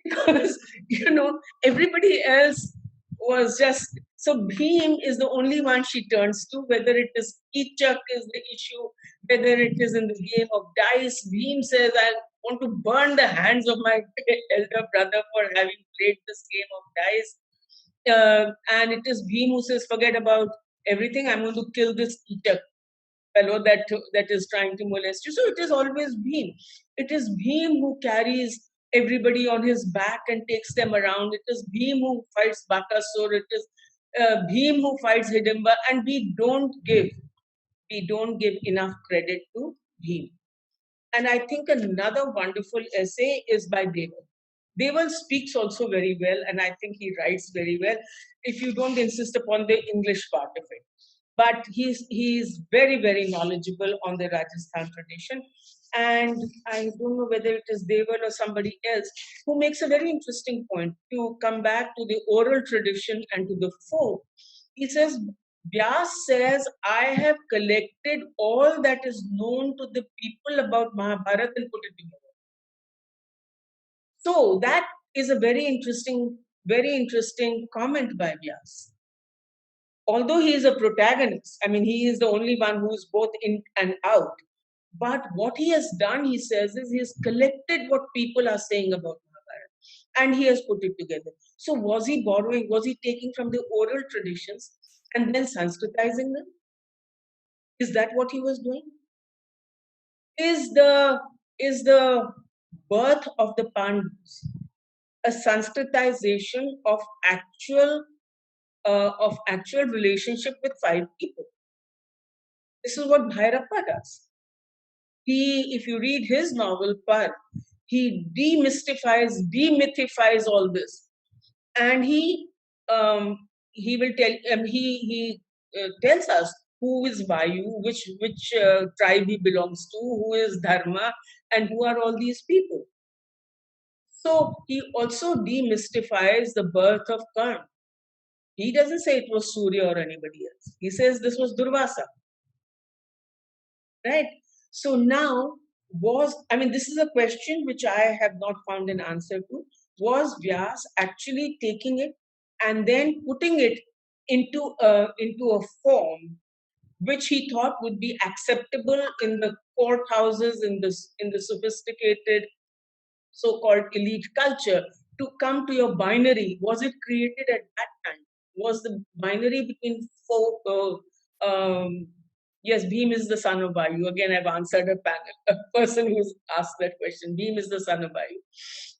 Because, everybody else was just, so Bhim is the only one she turns to, whether it is Kichak is the issue, whether it is in the game of dice. Bhim says, I want to burn the hands of my elder brother for having played this game of dice. And it is Bhim who says, forget about everything, I'm going to kill this Kichak fellow that is trying to molest you. So it is always Bhim. It is Bhim who carries everybody on his back and takes them around. It is Bhim who fights Bakasur. It is Bhim who fights Hidimba, and we don't give enough credit to Bhim. And I think another wonderful essay is by Deval. Deval speaks also very well, and I think he writes very well, if you don't insist upon the English part of it. But he's very, very knowledgeable on the Rajasthan tradition. And I don't know whether it is Deval or somebody else who makes a very interesting point to come back to the oral tradition and to the folk. He says, Vyas says, I have collected all that is known to the people about Mahabharata and put it together. So that is a very interesting comment by Vyas. Although he is a protagonist, I mean, he is the only one who is both in and out. But what he has done, he says, is he has collected what people are saying about Mahabharata and he has put it together. So was he borrowing, was he taking from the oral traditions and then Sanskritizing them? Is that what he was doing? Is the birth of the Pandavas a Sanskritization of actual relationship with 5 people? This is what Bhairappa does. If you read his novel Par, he demythifies all this, and he will tell he tells us who is Vayu, which tribe he belongs to, who is Dharma, and who are all these people. So he also demystifies the birth of Karna. He doesn't say it was Surya or anybody else. He says this was Durvasa. Right? So now, this is a question which I have not found an answer to. Was Vyas actually taking it and then putting it into a form which he thought would be acceptable in the courthouses, in the sophisticated so-called elite culture, to come to your binary? Was it created at that time? Was the binary between yes, Bhim is the son of Vayu. Again, I've answered a person who's asked that question. Bhim is the son of Vayu.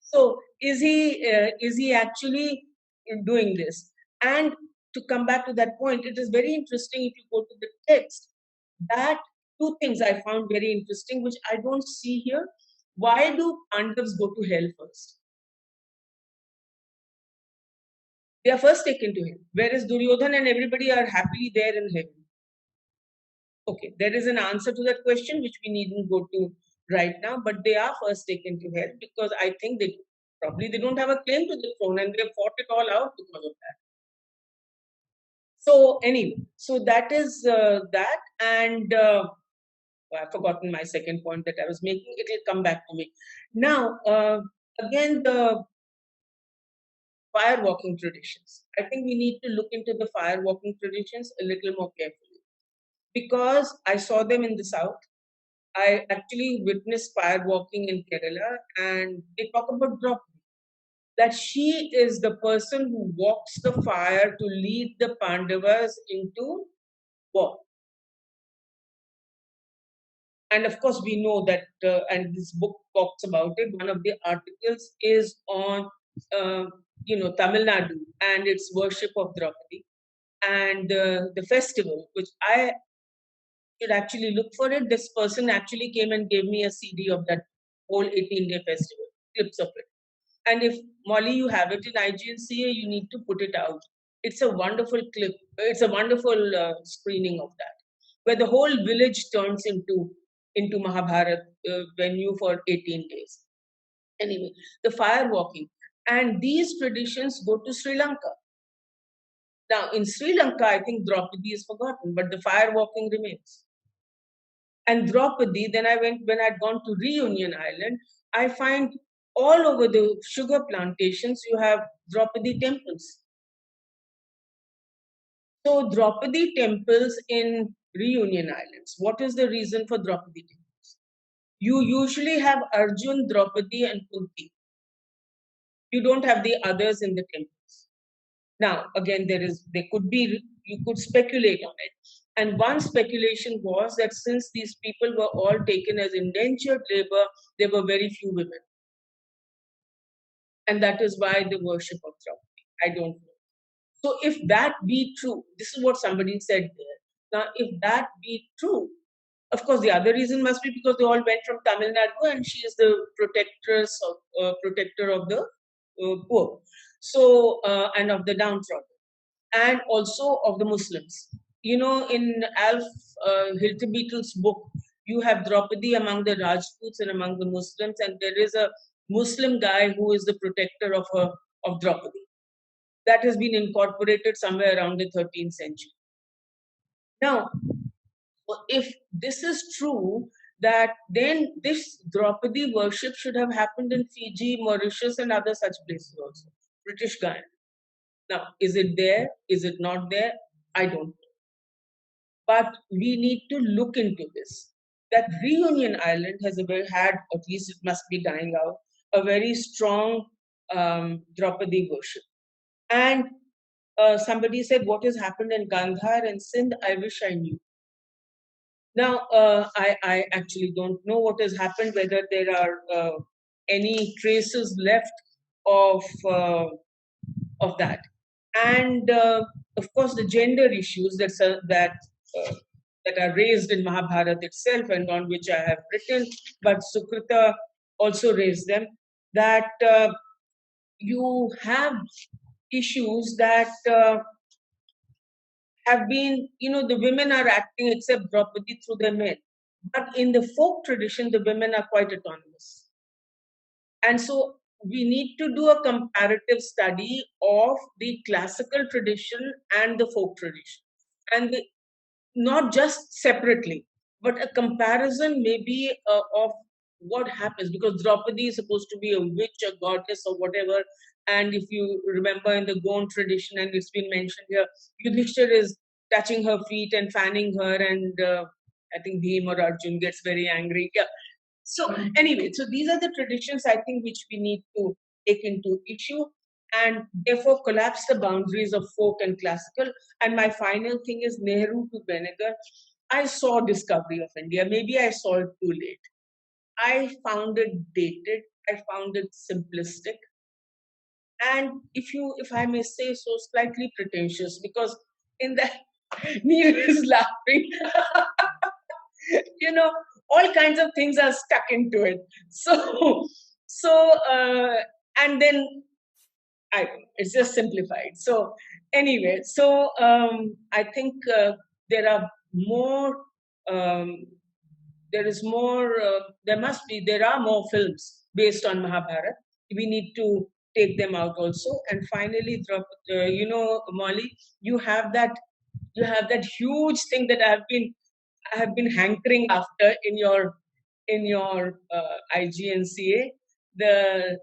So is he actually doing this? And to come back to that point, it is very interesting if you go to the text, that two things I found very interesting, which I don't see here. Why do Pandavas go to hell first? They are first taken to hell, whereas Duryodhana and everybody are happily there in heaven. Okay, there is an answer to that question which we needn't go to right now, but they are first taken to hell because I think they don't have a claim to the throne, and they have fought it all out because of that. So anyway, so that is that, and I've forgotten my second point that I was making. It will come back to me. Now, again, the fire walking traditions. I think we need to look into the fire walking traditions a little more carefully, because I saw them in the south. I actually witnessed fire walking in Kerala, and they talk about Draupadi, that she is the person who walks the fire to lead the Pandavas into war. And of course, we know that, and this book talks about it. One of the articles is on, Tamil Nadu and its worship of Draupadi, and the festival, which I should actually look for it. This person actually came and gave me a CD of that whole 18-day festival, clips of it. And if Molly, you have it in IGNCA, you need to put it out. It's a wonderful clip. It's a wonderful screening of that, where the whole village turns into Mahabharata venue for 18 days. Anyway, the fire walking. And these traditions go to Sri Lanka. Now, in Sri Lanka, I think Draupadi is forgotten, but the fire walking remains. And Draupadi, then when I'd gone to Reunion Island, I find all over the sugar plantations, you have Draupadi temples. So Draupadi temples in Reunion Islands. What is the reason for Draupadi temples? You usually have Arjun, Draupadi, and Kunti. You don't have the others in the temples. Now, again, you could speculate on it. And one speculation was that since these people were all taken as indentured labor, there were very few women. And that is why the worship of Draupadi. I don't know. So if that be true, this is what somebody said there. Now, if that be true, of course, the other reason must be because they all went from Tamil Nadu, and she is the protector of the poor, so and of the downtrodden, and also of the Muslims. In Alf Hilterbeetle's book, you have Draupadi among the Rajputs and among the Muslims, and there is a Muslim guy who is the protector of Draupadi. That has been incorporated somewhere around the 13th century. Now, if this is true, that then this Draupadi worship should have happened in Fiji, Mauritius, and other such places also, British Guyana. Now, is it there? Is it not there? I don't know. But we need to look into this. That Reunion Island has had, at least it must be dying out, a very strong Draupadi worship. And somebody said, what has happened in Gandhar and Sindh? I wish I knew. Now, I actually don't know what has happened, whether there are any traces left of that. And of course, the gender issues that are raised in Mahabharata itself, and on which I have written, but Sukrita also raised them, that you have issues that have been, the women are acting except Draupadi through the men. But in the folk tradition, the women are quite autonomous. And so we need to do a comparative study of the classical tradition and the folk tradition. And not just separately, but a comparison maybe of what happens, because Draupadi is supposed to be a witch, a goddess, or whatever. And if you remember in the Gond tradition, and it's been mentioned here, Yudhishthir is touching her feet and fanning her, and I think Bhim or Arjun gets very angry. Yeah. So anyway, so these are the traditions I think which we need to take into issue, and therefore collapse the boundaries of folk and classical. And my final thing is Nehru to Benegar. I saw Discovery of India. Maybe I saw it too late. I found it dated. I found it simplistic. And if I may say so, slightly pretentious, because in that, Neil is laughing. All kinds of things are stuck into it. And then it's just simplified. So anyway, I think there are more. There are more films based on Mahabharata. We need to take them out also. And finally, Molly, you have that huge thing that I have been hankering after in your IGNCA, the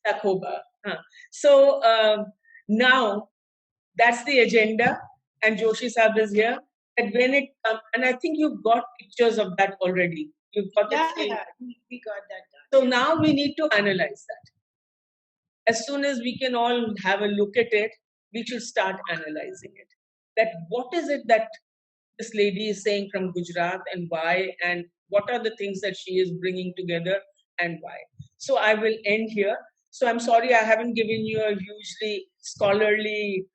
Takoba. So now that's the agenda, and Joshi Sahib is here. And when it comes, and I think you've got pictures of that already. You've got it. Yeah, we got that done. So now we need to analyze that. As soon as we can all have a look at it, we should start analyzing it. That what is it that this lady is saying from Gujarat, and why, and what are the things that she is bringing together and why. So I will end here. So I'm sorry I haven't given you a hugely scholarly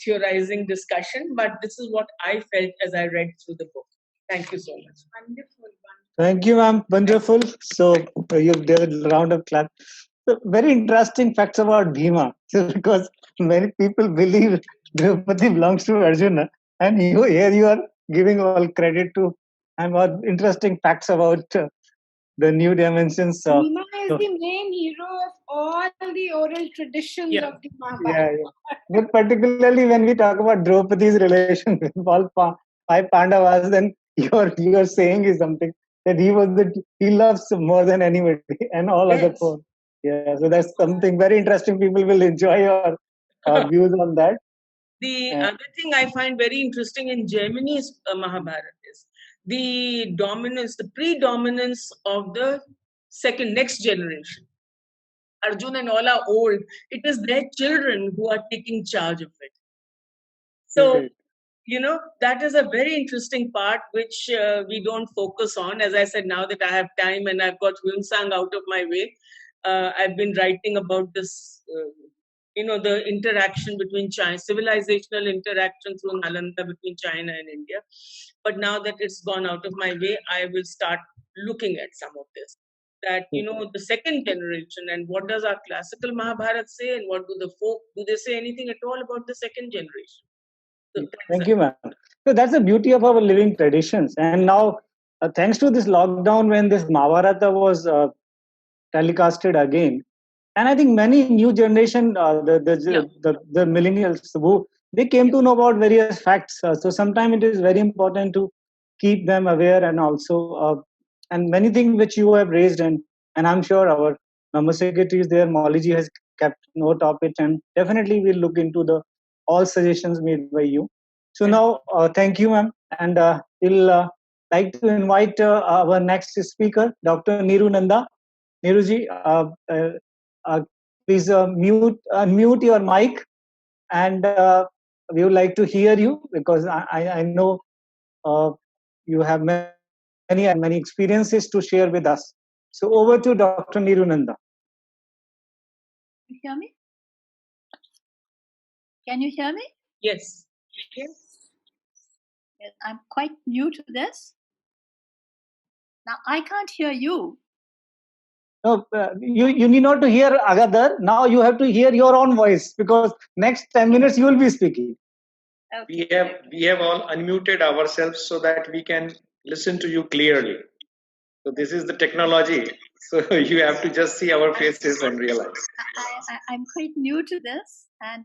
theorizing discussion, but this is what I felt as I read through the book. Thank you so much. Wonderful. Thank you, ma'am. Wonderful. So you did a round of clap. So, very interesting facts about Bhima, because many people believe Draupadi belongs to Arjuna, and you are giving all credit to and what interesting facts about the new dimensions. Bhima is the main hero of all the oral traditions of the Mahabharata. Yeah. But particularly when we talk about Draupadi's relation with all five Pandavas, then you're saying is something that he loves more than anybody and all other four. Yeah, so that's something very interesting. People will enjoy your views on that. The other thing I find very interesting in Germany's Mahabharata is the predominance of the next generation. Arjuna and all are old. It is their children who are taking charge of it. So, that is a very interesting part which we don't focus on. As I said, now that I have time and I've got Hunsang out of my way, I've been writing about this, the interaction between China, civilizational interaction through Nalanda between China and India. But now that it's gone out of my way, I will start looking at some of this. That, the second generation, and what does our classical Mahabharata say, and what do the folk, do they say anything at all about the second generation? So thank you, ma'am. So that's the beauty of our living traditions. And now, thanks to this lockdown, when this Mahabharata was telecasted again, and I think many new generation, the millennials, who they came to know about various facts. So sometimes it is very important to keep them aware, and also and many things which you have raised, and I'm sure our member secretary is there, Molly ji has kept note of it, and definitely we'll look into the all suggestions made by you. So now, thank you, ma'am, and we'll like to invite our next speaker, Dr. Neeru Nanda. Neeruji, please unmute your mic, and we would like to hear you, because I know you have many experiences to share with us. So over to Dr. Neeru Nanda. You hear me? Can you hear me? Yes. Yes. I'm quite new to this. Now I can't hear you. No, you need not to hear Agadar. Now you have to hear your own voice, because next 10 minutes you will be speaking. Okay. We have all unmuted ourselves so that we can listen to you clearly. So this is the technology. So you have to just see our faces and realize. I'm quite new to this, and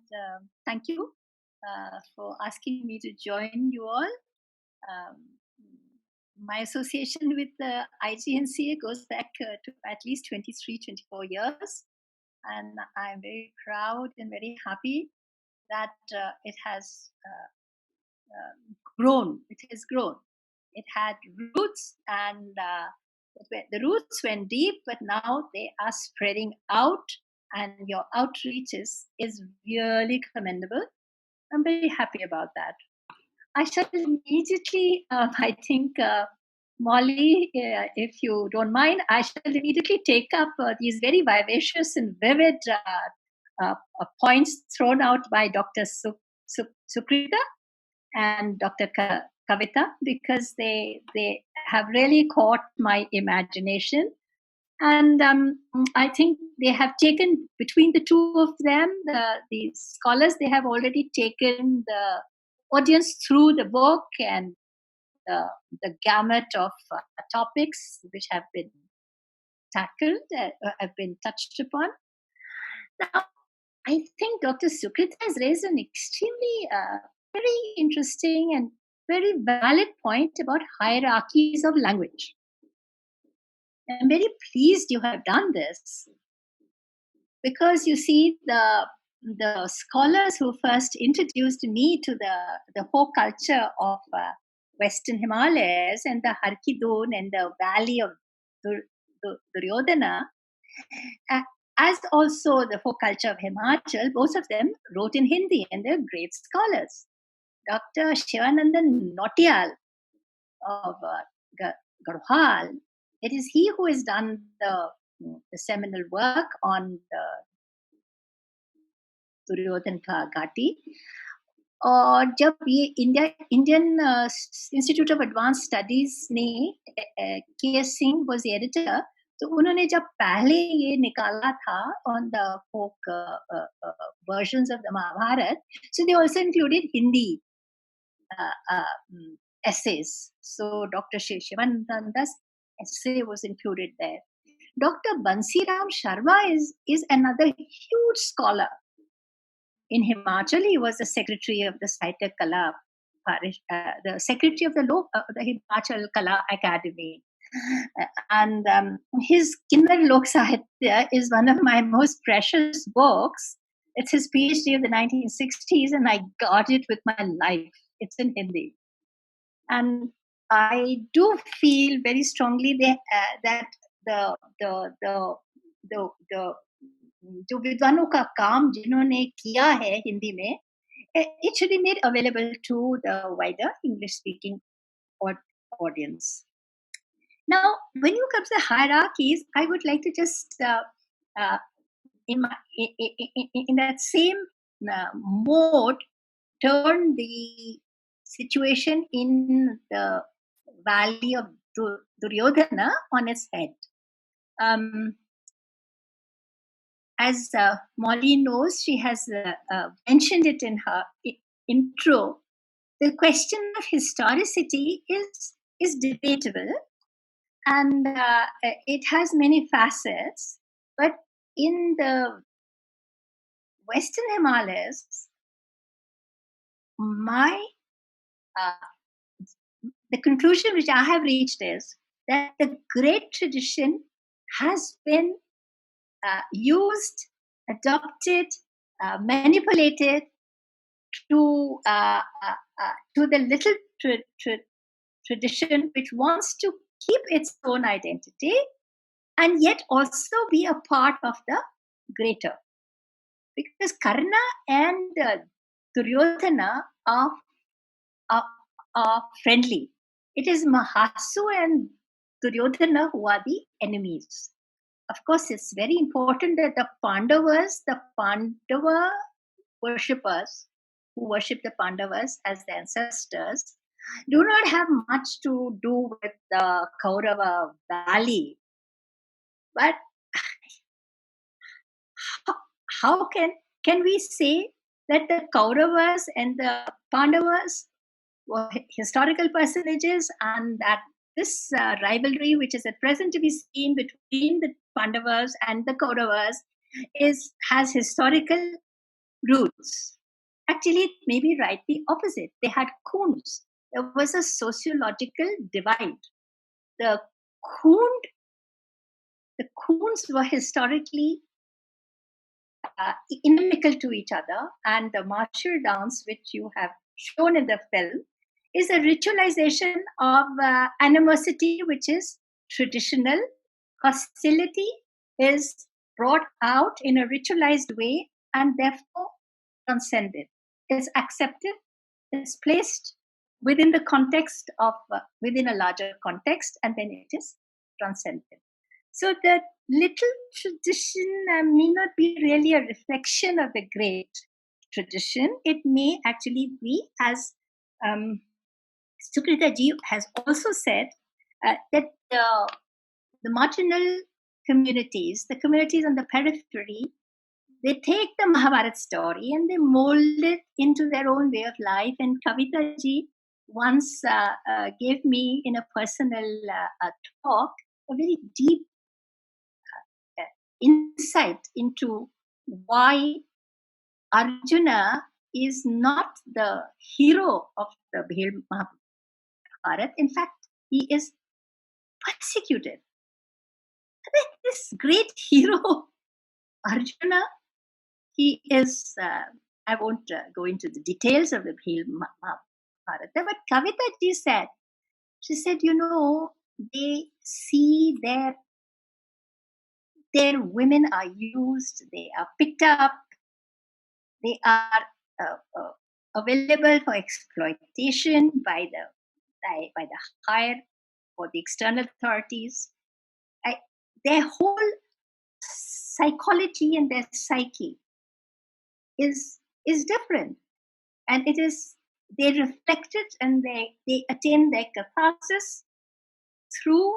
thank you for asking me to join you all. My association with the IGNCA goes back to at least 23, 24 years, and I'm very proud and very happy that it has grown. It has grown. It had roots, and the roots went deep, but now they are spreading out, and your outreach is really commendable. I'm very happy about that. I shall immediately, I think, Molly, if you don't mind, I shall immediately take up these very vivacious and vivid points thrown out by Dr. Sukrita and Dr. Kavita, because they have really caught my imagination. And I think they have taken, between the two of them, the scholars, they have already taken the audience through the book and the gamut of topics which have been tackled, have been touched upon. Now, I think Dr. Sukrita has raised an extremely very interesting and very valid point about hierarchies of language. I'm very pleased you have done this, because you see, the scholars who first introduced me to the whole culture of Western Himalayas and the Harkidun and the valley of Duryodhana, as also the folk culture of Himachal, both of them wrote in Hindi, and they're great scholars. Dr. Shivanandan Nautiyal of Garhwal, it is he who has done the seminal work on the Duryodhan का घाटी. और जब ये Indian institute of advance studies ने K S. Singh was editor, तो उन्होंने जब पहले ये निकाला था on the folk versions of the Mahabharata, so they also included Hindi essays. So Dr. Shivananda's essay was included there. Dr. Bansiram Sharma is another huge scholar. In Himachal, he was the secretary of the Sahitya Kala Parish, the secretary of the Himachal Kala Academy. And his Kinder Lok Sahitya is one of my most precious books. It's his PhD of the 1960s, and I got it with my life. It's in Hindi. And I do feel very strongly that the जो विद्वानों का काम जिन्होंने किया है हिंदी में, it should be made available to the wider English-speaking audience. Now, when you come to the hierarchies, I would like to just, in that same mode, turn the situation in the valley of Duryodhana on its head. As Molly knows, she has mentioned it in her intro, the question of historicity is debatable, and it has many facets. But in the Western Himalayas, the conclusion which I have reached is that the great tradition has been used, adopted, manipulated to the little tradition which wants to keep its own identity and yet also be a part of the greater. Because Karna and Duryodhana are friendly. It is Mahasu and Duryodhana who are the enemies. Of course, it's very important that the Pandava worshippers, who worship the Pandavas as the ancestors, do not have much to do with the Kaurava valley. But how can we say that the Kauravas and the Pandavas were historical personages, and that this rivalry, which is at present to be seen between the Pandavas and the Kauravas, has historical roots? Actually, it may be right the opposite. They had Kuns. There was a sociological divide. The Kuns were historically inimical to each other, and the martial dance, which you have shown in the film, is a ritualization of animosity, which is traditional. Hostility is brought out in a ritualized way and therefore transcended. It's accepted. It's placed within the context of within a larger context, and then it is transcended. So the little tradition may not be really a reflection of the great tradition. It may actually be, as Sukrita ji has also said, that the marginal communities, the communities on the periphery, they take the Mahabharata story and they mold it into their own way of life. And Kavita ji once gave me in a personal talk a very deep insight into why Arjuna is not the hero of the Mahabharata. In fact, he is persecuted. This great hero, Arjuna, he is, I won't go into the details of the Mahabharata, but Kavita ji said, she said, they see their women are used, they are picked up, they are available for exploitation by the higher or the external authorities. Their whole psychology and their psyche is different, and they reflect it, and they attain their catharsis through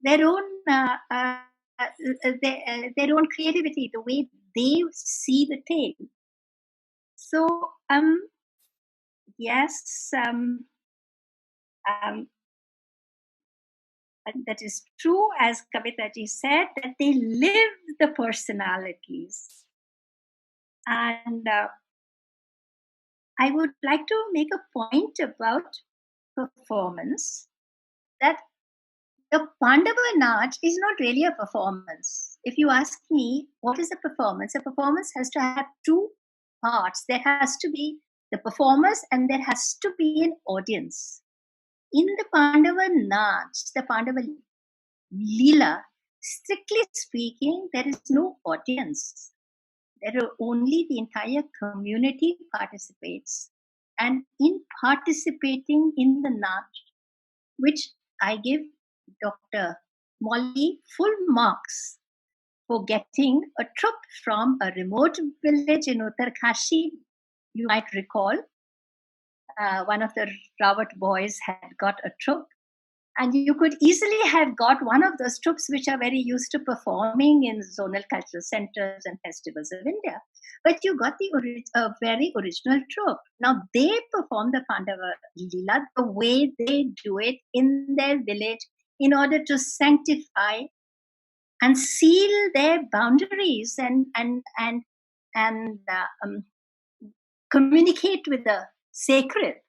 their own their own creativity, the way they see the tale. So yes, and that is true, as Kavita ji said, that they live the personalities. And I would like to make a point about performance, that the Pandava Nach is not really a performance. If you ask me, what is a performance has to have two parts. There has to be the performers and there has to be an audience. In the Pandava Nach, the Pandava Leela, strictly speaking, there is no audience. There are only the entire community participates. And in participating in the Nach, which I give Dr. Molly full marks for getting a troop from a remote village in Uttarkashi. You might recall, one of the Rawat boys had got a troop, and you could easily have got one of those troops which are very used to performing in zonal cultural centers and festivals of India. But you got a very original troop. Now they perform the Pandava Leela the way they do it in their village in order to sanctify and seal their boundaries and communicate with the sacred.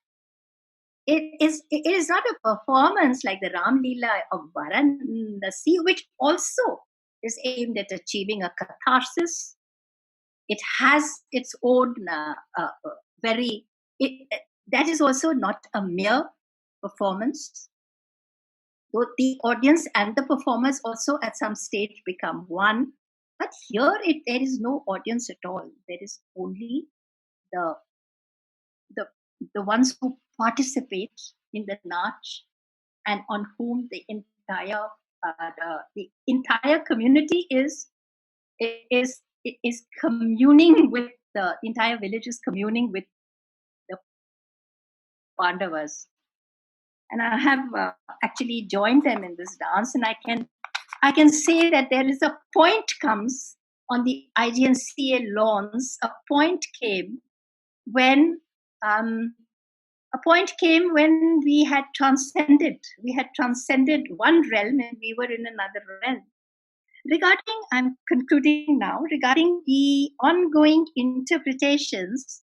It is not a performance like the Ram Leela of Varanasi, which also is aimed at achieving a catharsis. It has its own that is also not a mere performance. Though the audience and the performers also at some stage become one. But here there is no audience at all. There is only the ones who participate in the Nach, and on whom the entire community is communing with the entire village is communing with the Pandavas. And I have actually joined them in this dance, and I can say that there is a point comes on the IGNCA lawns. A point came when we had transcended. We had transcended one realm, and we were in another realm. I'm concluding now, regarding the ongoing interpretations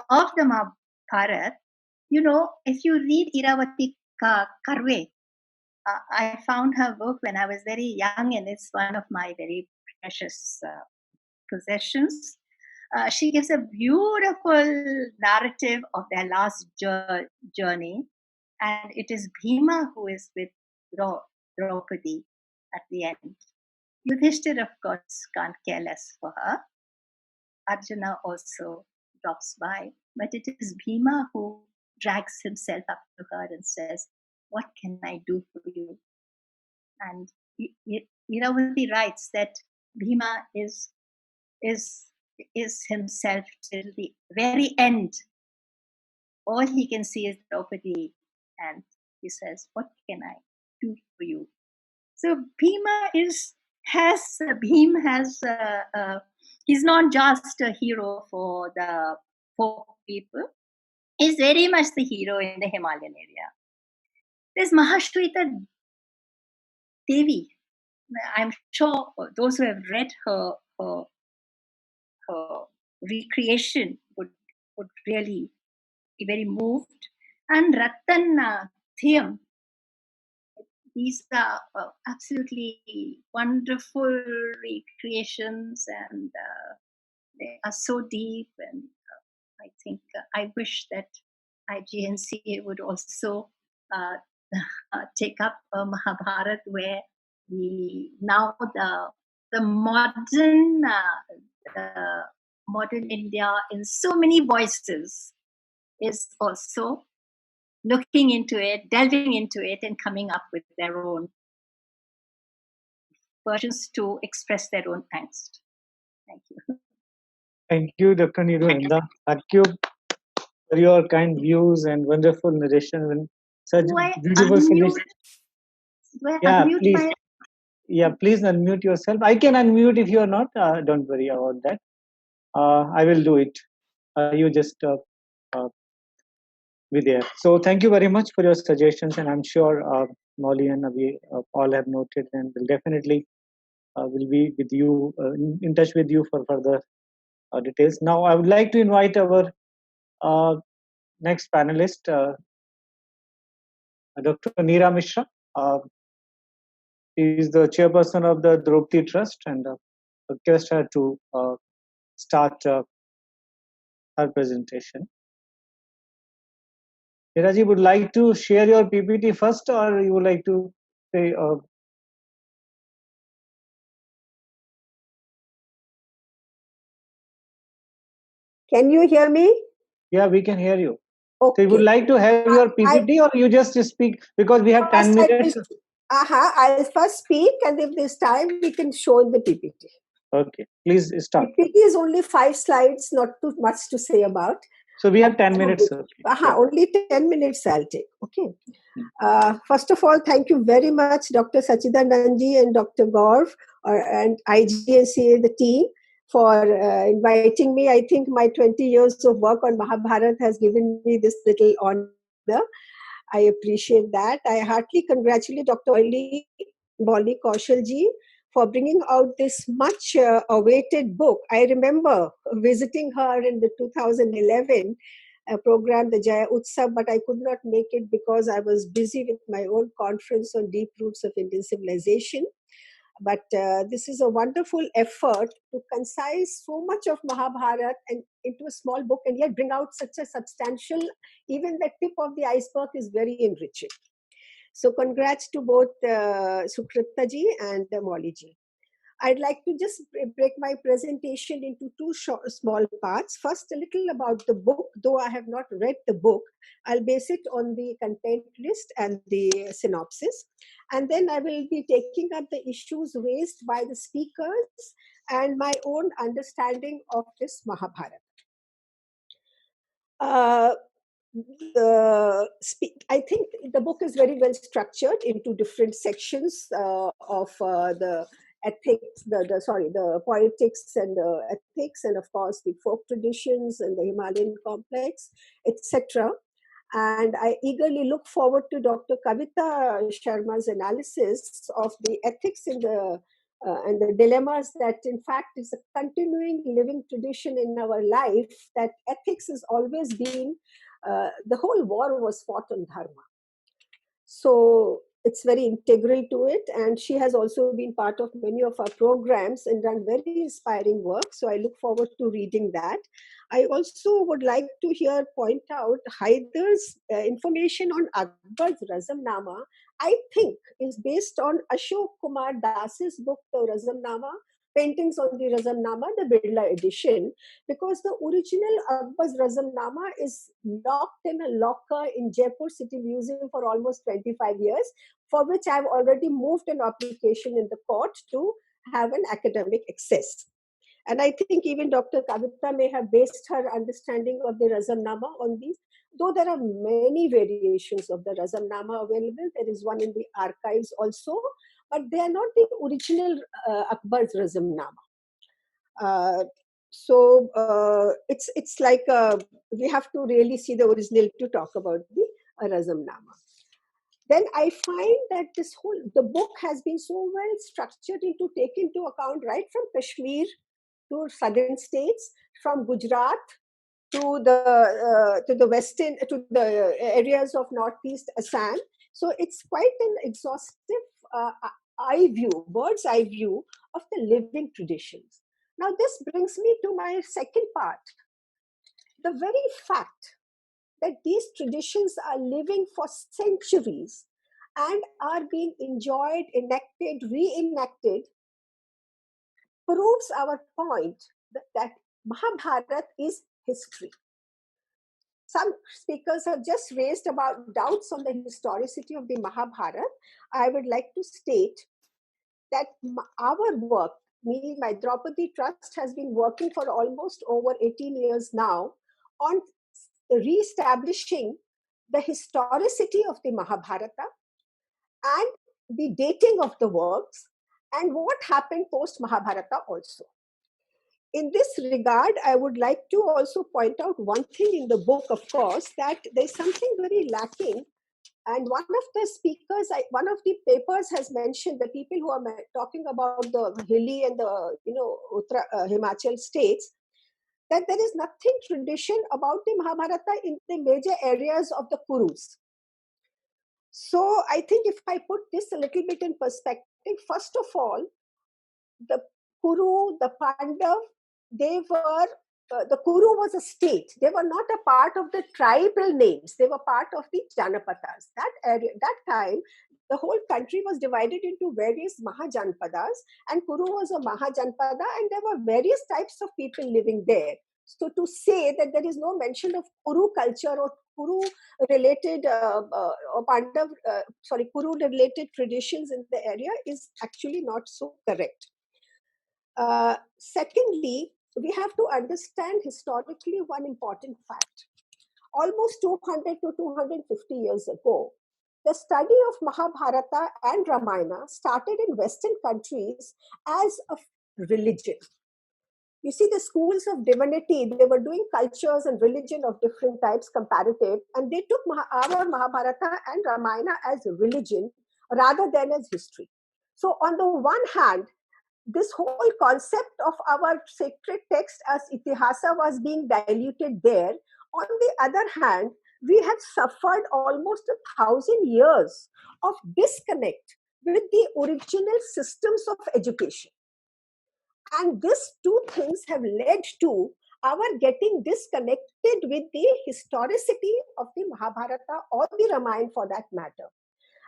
of the Mahabharata, if you read Iravati Karve, I found her book when I was very young, and it's one of my very precious possessions. She gives a beautiful narrative of their last journey, and it is Bhima who is with Draupadi at the end. Yudhishthir, of course, can't care less for her. Arjuna also drops by, but it is Bhima who drags himself up to her and says, "What can I do for you?" And Iravati writes that Bhima is himself till the very end. All he can see is Draupadi, and he says, "What can I do for you?" So Bhima he's not just a hero for the folk people. He's very much the hero in the Himalayan area. There's Mahashweta Devi. I'm sure those who have read her recreation would really be very moved. And Ratan Thiyam. These are absolutely wonderful recreations, and they are so deep. And I think I wish that IGNCA would also take up a Mahabharata where the modern India in so many voices is also looking into it, delving into it, and coming up with their own versions to express their own angst. Thank you. Thank you, Dr. Niru Enda. Thank you for your kind views and wonderful narration and such beautiful suggestions. Yeah, please. Yeah, please unmute yourself. I can unmute if you are not. Don't worry about that. I will do it. You just be there. So thank you very much for your suggestions, and I'm sure Molly and Avi all have noted, and will definitely will be with you in touch with you for further details. Now, I would like to invite our next panelist, Dr. Neera Mishra. She is the chairperson of the Draupadi Trust, and request her to start her presentation. Neeraji, would like to share your PPT first, or you would like to say? Can you hear me? Yeah, we can hear you. Okay. So you would like to have your PPT, or you just speak, because we have 10 minutes? I'll first speak, and if there's time, we can show the PPT. Okay, please start. PPT is only 5 slides, not too much to say about. So we have 10 minutes. Only 10 minutes I'll take. Okay. First of all, thank you very much, Dr. Sachidananji and Dr. Gaurav and IGNCA, the team, for inviting me. I think my 20 years of work on Mahabharata has given me this little honor. I appreciate that. I heartily congratulate Dr. Molly Kaushal ji for bringing out this much awaited book. I remember visiting her in the 2011 program, the Jaya Utsav, but I could not make it because I was busy with my own conference on deep roots of Indian civilization. But this is a wonderful effort to concise so much of Mahabharata and into a small book, and yet bring out such a substantial, even the tip of the iceberg is very enriching. So congrats to both Sukrita ji and Molly ji. I'd like to just break my presentation into two small parts. First, a little about the book. Though I have not read the book, I'll base it on the content list and the synopsis. And then I will be taking up the issues raised by the speakers and my own understanding of this Mahabharata. I think the book is very well structured into different sections of the ethics, the poetics and ethics, and of course the folk traditions and the Himalayan complex, etc. And I eagerly look forward to Dr. Kavita Sharma's analysis of the ethics in the and the dilemmas that in fact is a continuing living tradition in our life, that ethics has always been, the whole war was fought on dharma. So it's very integral to it. And she has also been part of many of our programs and done very inspiring work. So I look forward to reading that. I also would like to point out Haidar's information on Akbar's Razamnama, I think is based on Ashok Kumar Das's book, The Razamnama, Paintings on the Razamnama, the Birla edition, because the original Akbar's Razamnama is locked in a locker in Jaipur City Museum for almost 25 years, for which I've already moved an application in the court to have an academic access. And I think even Dr. Kavita may have based her understanding of the Razamnama on these, though there are many variations of the Razamnama available. There is one in the archives also, but they are not the original Akbar's Razamnama. It's like we have to really see the original to talk about the Razamnama. Then I find that the book has been so well structured into take into account right from Kashmir to southern states, from Gujarat to the western, to the areas of northeast Assam. So it's quite an exhaustive bird's eye view of the living traditions. Now this brings me to my second part. The very fact that these traditions are living for centuries and are being enjoyed, enacted, reenacted, proves our point that Mahabharata is history. Some speakers have just raised about doubts on the historicity of the Mahabharata. I would like to state that our work, my Draupadi Trust, has been working for almost over 18 years now on re-establishing the historicity of the Mahabharata and the dating of the works and what happened post Mahabharata also. In this regard, I would like to also point out one thing in the book, of course, that there's something very lacking. And one of the speakers, one of the papers has mentioned, the people who are talking about the hilly and the Himachal states, that there is nothing tradition about the Mahabharata in the major areas of the Kurus. So I think if I put this a little bit in perspective, first of all, the Kuru, the Pandav, the Kuru was a state. They were not a part of the tribal names. They were part of the Janapadas. That time, the whole country was divided into various Mahajanpadas, and Kuru was a Mahajanpada, and there were various types of people living there. So to say that there is no mention of Kuru culture or Kuru-related Kuru-related traditions in the area is actually not so correct. Secondly, we have to understand historically one important fact. Almost 200 to 250 years ago, the study of Mahabharata and Ramayana started in Western countries as a religion. You see, the schools of divinity, they were doing cultures and religion of different types, comparative, and they took our Mahabharata and Ramayana as a religion rather than as history. So on the one hand, this whole concept of our sacred text as Itihasa was being diluted there. On the other hand, we have suffered almost 1,000 years of disconnect with the original systems of education. And these two things have led to our getting disconnected with the historicity of the Mahabharata or the Ramayana for that matter.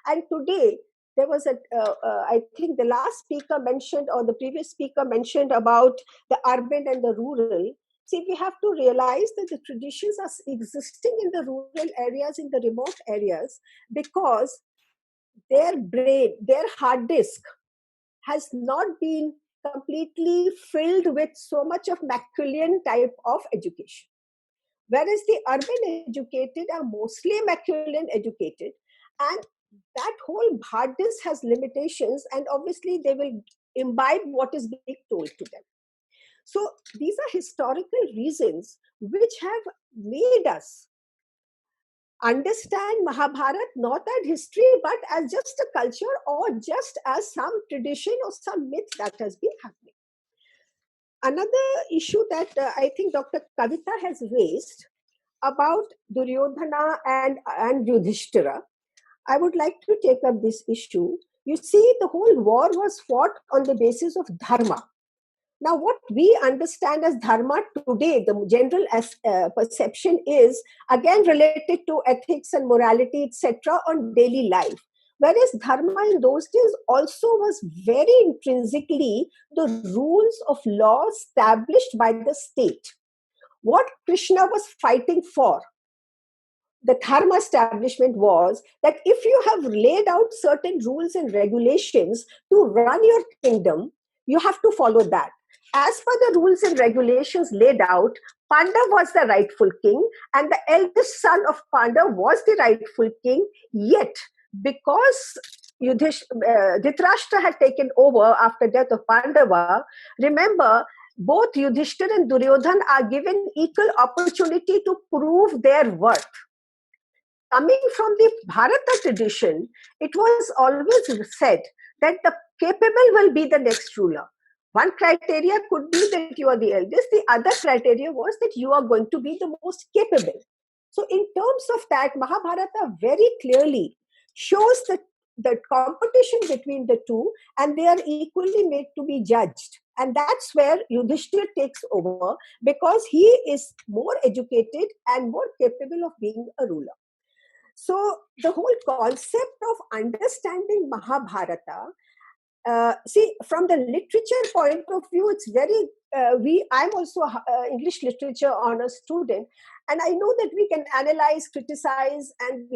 And today, there was I think the last speaker mentioned, or the previous speaker mentioned about the urban and the rural. See, we have to realize that the traditions are existing in the rural areas, in the remote areas, because their brain, their hard disk has not been completely filled with so much of Machiavellian type of education. whereas the urban educated are mostly masculine educated, and that whole bhardis has limitations, and obviously they will imbibe what is being told to them. So these are historical reasons which have made us understand Mahabharata not as history but as just a culture, or just as some tradition or some myth that has been happening. Another issue that I think Dr. Kavita has raised about Duryodhana and Yudhishthira, I would like to take up this issue. You see, the whole war was fought on the basis of dharma. Now, what we understand as dharma today, the general perception is again related to ethics and morality, etc., on daily life. Whereas dharma in those days also was very intrinsically the rules of law established by the state. What Krishna was fighting for, the dharma establishment, was that if you have laid out certain rules and regulations to run your kingdom, you have to follow that. As per the rules and regulations laid out, Pandav was the rightful king, and the eldest son of Pandav was the rightful king. Yet, because Dhritarashtra had taken over after death of Pandava, remember, both Yudhishthira and Duryodhana are given equal opportunity to prove their worth. Coming from the Bharata tradition, it was always said that the capable will be the next ruler. One criteria could be that you are the eldest. The other criteria was that you are going to be the most capable. So in terms of that, Mahabharata very clearly shows the competition between the two, and they are equally made to be judged. And that's where Yudhishthira takes over, because he is more educated and more capable of being a ruler. So the whole concept of understanding Mahabharata, see, from the literature point of view, it's very, I'm also an English literature honor student, and I know that we can analyze, criticize, and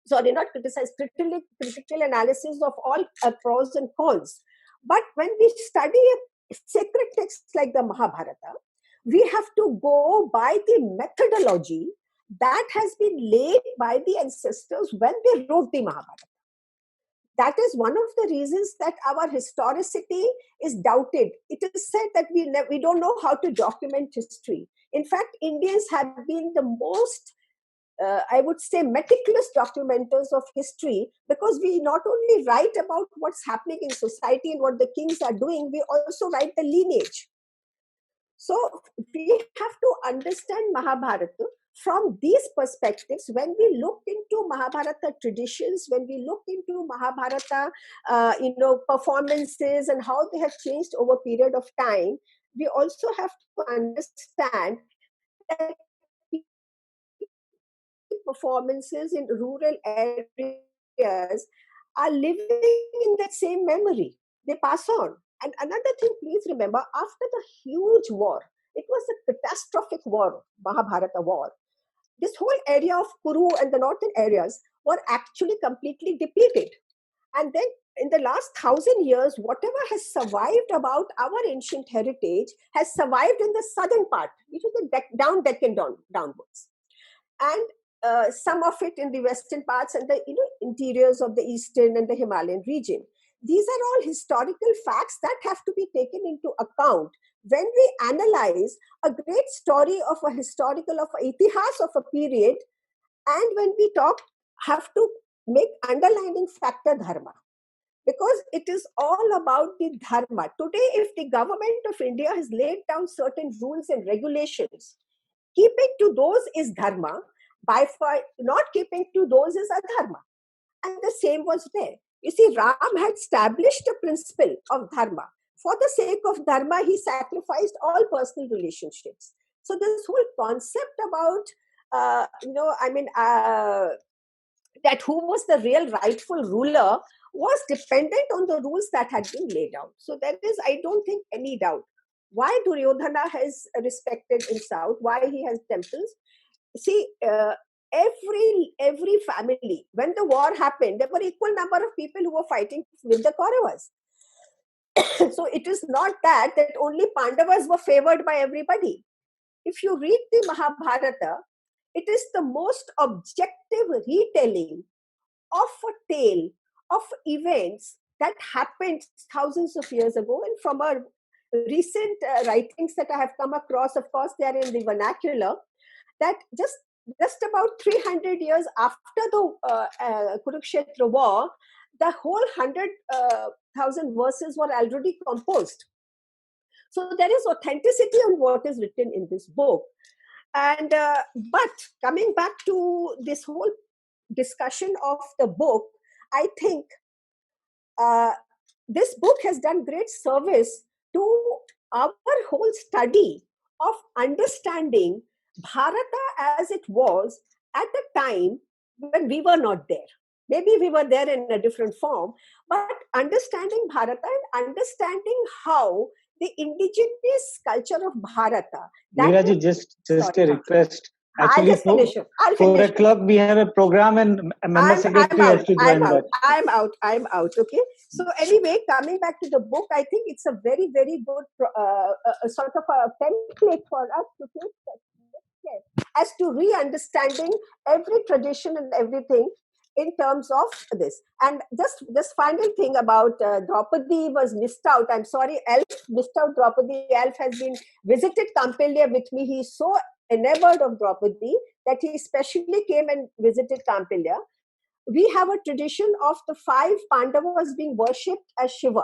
not criticize, critical analysis of all pros and cons. But when we study a sacred text like the Mahabharata, we have to go by the methodology that has been laid by the ancestors when they wrote the Mahabharata. That is one of the reasons that our historicity is doubted. It is said that we don't know how to document history. In fact, Indians have been the most, I would say, meticulous documenters of history, because we not only write about what's happening in society and what the kings are doing, we also write the lineage. So we have to understand Mahabharata from these perspectives. When we look into Mahabharata traditions, when we look into Mahabharata, performances and how they have changed over a period of time, we also have to understand that performances in rural areas are living in that same memory. They pass on. And another thing, please remember, after the huge war, it was a catastrophic war, Mahabharata war. This whole area of Kuru and the northern areas were actually completely depleted. And then in the last 1,000 years, whatever has survived about our ancient heritage has survived in the southern part, which is the down Deccan downwards. And some of it in the western parts and the interiors of the eastern and the Himalayan region. These are all historical facts that have to be taken into account when we analyze a great story of a historical, of a itihas of a period, and when we have to make underlining factor dharma, because it is all about the dharma. Today, if the government of India has laid down certain rules and regulations, keeping to those is dharma. By far, not keeping to those is adharma. And the same was there. You see, Ram had established a principle of dharma. For the sake of dharma, he sacrificed all personal relationships. So this whole concept about, that who was the real rightful ruler was dependent on the rules that had been laid out. So there is, I don't think, any doubt. Why Duryodhana has respected in South, why he has temples. See, every family, when the war happened, there were equal number of people who were fighting with the Kauravas. So it is not that only Pandavas were favored by everybody. if you read the Mahabharata, it is the most objective retelling of a tale of events that happened thousands of years ago. And from our recent writings that I have come across, of course, they are in the vernacular, that just about 300 years after the Kurukshetra war, the whole 100,000 verses were already composed. So there is authenticity on what is written in this book. And but coming back to this whole discussion of the book, I think this book has done great service to our whole study of understanding Bharata as it was at the time when we were not there. Maybe we were there in a different form, but understanding Bharata and understanding how the indigenous culture of Bharata. Neeraji, just a request. Actually, I'll 4 finish. o'clock we have a program and a member secretary has to join that. I'm out. Okay. So anyway, coming back to the book, I think it's a very, very good sort of a template for us to take as to re-understanding every tradition and everything in terms of this. And just final thing about Draupadi was missed out. I'm sorry, Elf missed out Draupadi. Elf has been visited Kampilya with me. He's so enamored of Draupadi that he specially came and visited Kampilya. We have a tradition of the 5 Pandavas being worshipped as Shiva,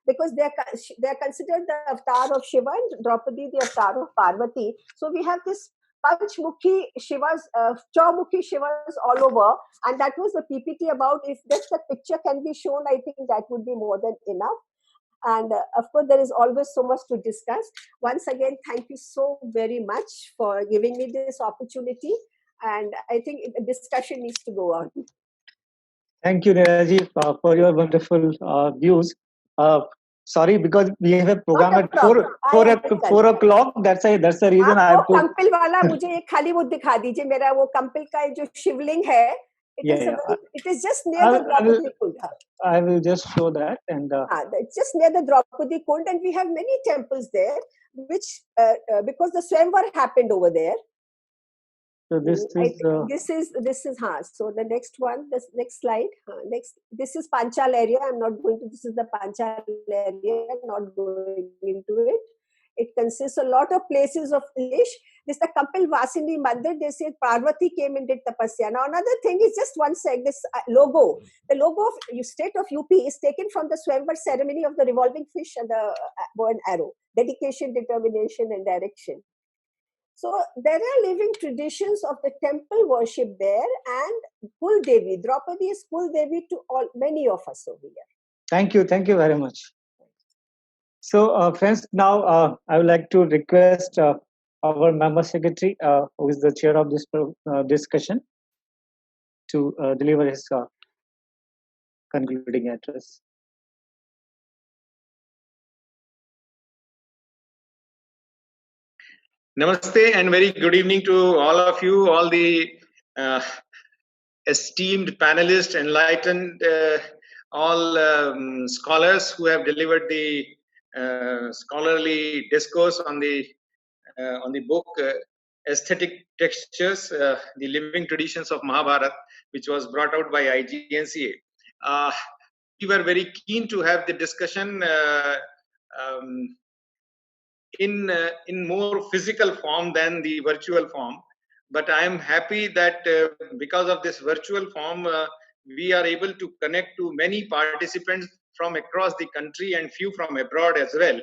because they are considered the avatar of Shiva and Draupadi the avatar of Parvati. So we have this Panchmukhi Shivas, Chaumukhi Shivas all over, and that was the PPT about. If just the picture can be shown, I think that would be more than enough. And of course, there is always so much to discuss. Once again, thank you so very much for giving me this opportunity. And I think the discussion needs to go on. Thank you, Neeraji, for your wonderful views. Sorry, because we have a program at 4 o'clock. That's the reason I have to. Kampil वाला मुझे एक खाली वो दिखा दीजिए, मेरा वो कंपिल का जो शिवलिंग है. It is just near the Draupadi Kund. I will just show that, and it's just near the Draupadi Kund, and we have many temples there, which because the Swayamvar happened over there. So this is so the next one, this next slide. This is Panchal area. I'm not going to. This is the Panchal area. I'm not going into it. It consists a lot of places of English. This is the Kampil Vasini Mandir. They say Parvati came and did tapasya. Now another thing is just one sec. This logo, the logo of state of UP is taken from the Swayamvar ceremony of the revolving fish and the bow and arrow. Dedication, determination, and direction. So there are living traditions of the temple worship there, and Kul Devi, Draupadi is Kul Devi to many of us over here. Thank you very much. So friends, now I would like to request our member secretary, who is the chair of this discussion, to deliver his concluding address. Namaste and very good evening to all of you, all the esteemed panelists, enlightened, all scholars who have delivered the scholarly discourse on the book Aesthetic Textures, the Living Traditions of Mahabharata, which was brought out by IGNCA. We were very keen to have the discussion in more physical form than the virtual form, but I am happy that because of this virtual form we are able to connect to many participants from across the country and few from abroad as well.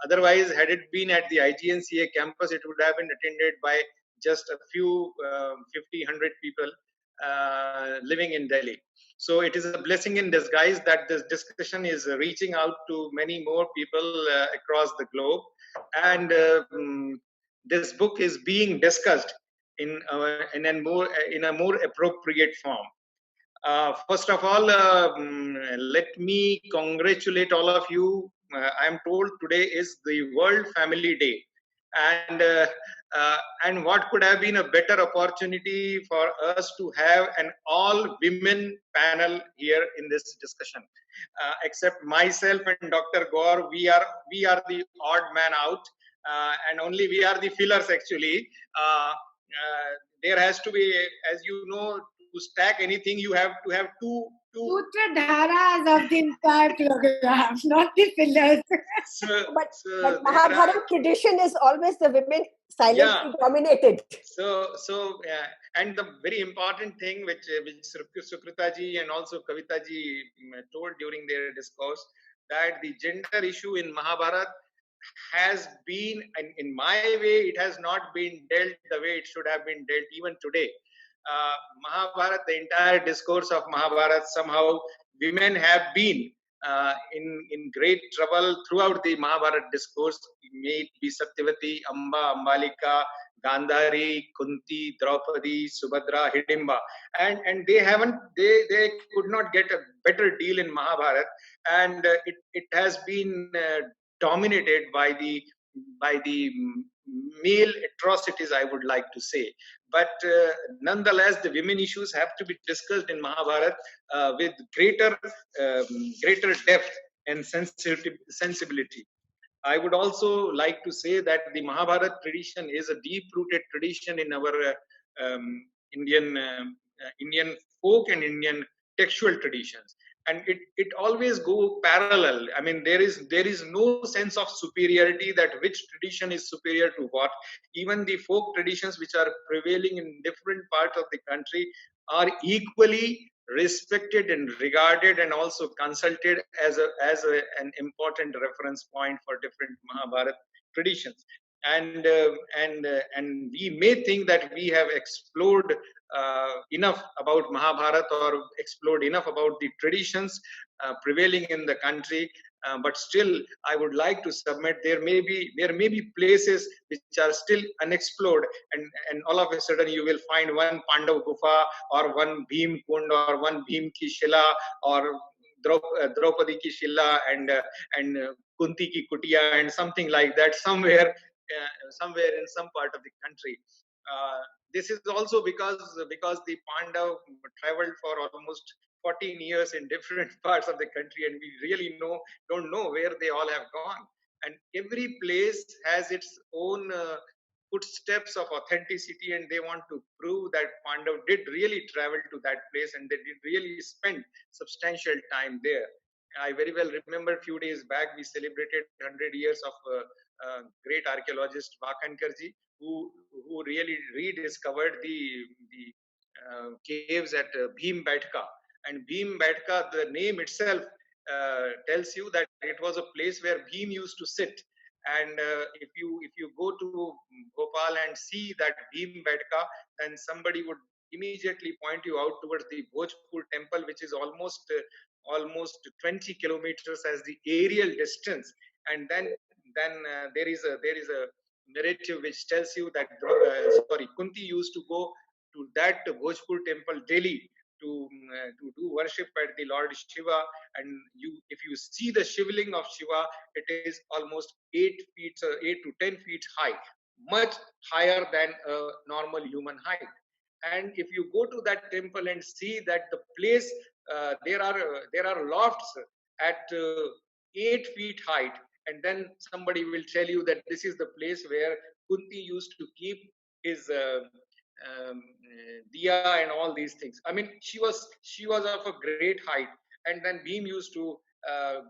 Otherwise, had it been at the IGNCA campus, it would have been attended by just a few 50-100 people living in Delhi. So it is a blessing in disguise that this discussion is reaching out to many more people across the globe, and this book is being discussed in a more appropriate form. First of all, let me congratulate all of you. I am told today is the World Family Day, and what could have been a better opportunity for us to have an all-women panel here in this discussion. Except myself and Dr. Gaur, we are the odd man out. and only we are the fillers actually. There has to be, as you know, to stack anything, you have to have two Sutradharas of the entire program, not the fillers. But Mahabharata tradition is always the women silently dominated. So and the very important thing which Sukrita ji and also Kavita ji told during their discourse, that the gender issue in Mahabharata has been, in my way, it has not been dealt the way it should have been dealt even today. Mahabharata, the entire discourse of Mahabharata, somehow women have been in great trouble throughout the Mahabharata discourse. May it be Satyavati, Amba, Ambalika, Gandhari, Kunti, Draupadi, Subhadra, Hidimba, and they could not get a better deal in Mahabharata, and it has been dominated by the male atrocities, I would like to say. But nonetheless, the women issues have to be discussed in Mahabharata with greater depth and sensibility. I would also like to say that the Mahabharata tradition is a deep-rooted tradition in our Indian folk and Indian textual traditions, and it always go parallel. I mean, there is no sense of superiority, that which tradition is superior to what. Even the folk traditions which are prevailing in different parts of the country are equally respected and regarded and also consulted as an important reference point for different Mahabharata traditions. And we may think that we have explored enough about Mahabharata, or explored enough about the traditions prevailing in the country. But still, I would like to submit, there may be places which are still unexplored, and all of a sudden you will find one Pandav Gufa, or one Bhim Kund, or one Bhim Ki Shila, or Draupadi Ki Shila, and Kunti Ki Kutia, and something like that somewhere in some part of the country. This is also because the Pandav traveled for almost 14 years in different parts of the country, and we really don't know where they all have gone. And every place has its own footsteps of authenticity, and they want to prove that Pandav did really travel to that place, and they did really spend substantial time there. I very well remember a few days back we celebrated 100 years of great archaeologist Vakankarji, who really rediscovered the caves at Bhimbetka. And Bhimbetka, the name itself tells you that it was a place where Bhim used to sit. And if you go to Bhopal and see that Bhimbetka, then somebody would immediately point you out towards the Bhojpur temple, which is almost 20 kilometers as the aerial distance. And then there is a narrative which tells you that Kunti used to go to that Bhojpur temple daily to do worship at the Lord Shiva. And if you see the shivling of Shiva, it is almost 8 to 10 feet high, much higher than a normal human height. And if you go to that temple and see that the place, there are lofts at 8 feet height, and then somebody will tell you that this is the place where Kunti used to keep his diya and all these things. I mean, she was of a great height, and then Bhim used to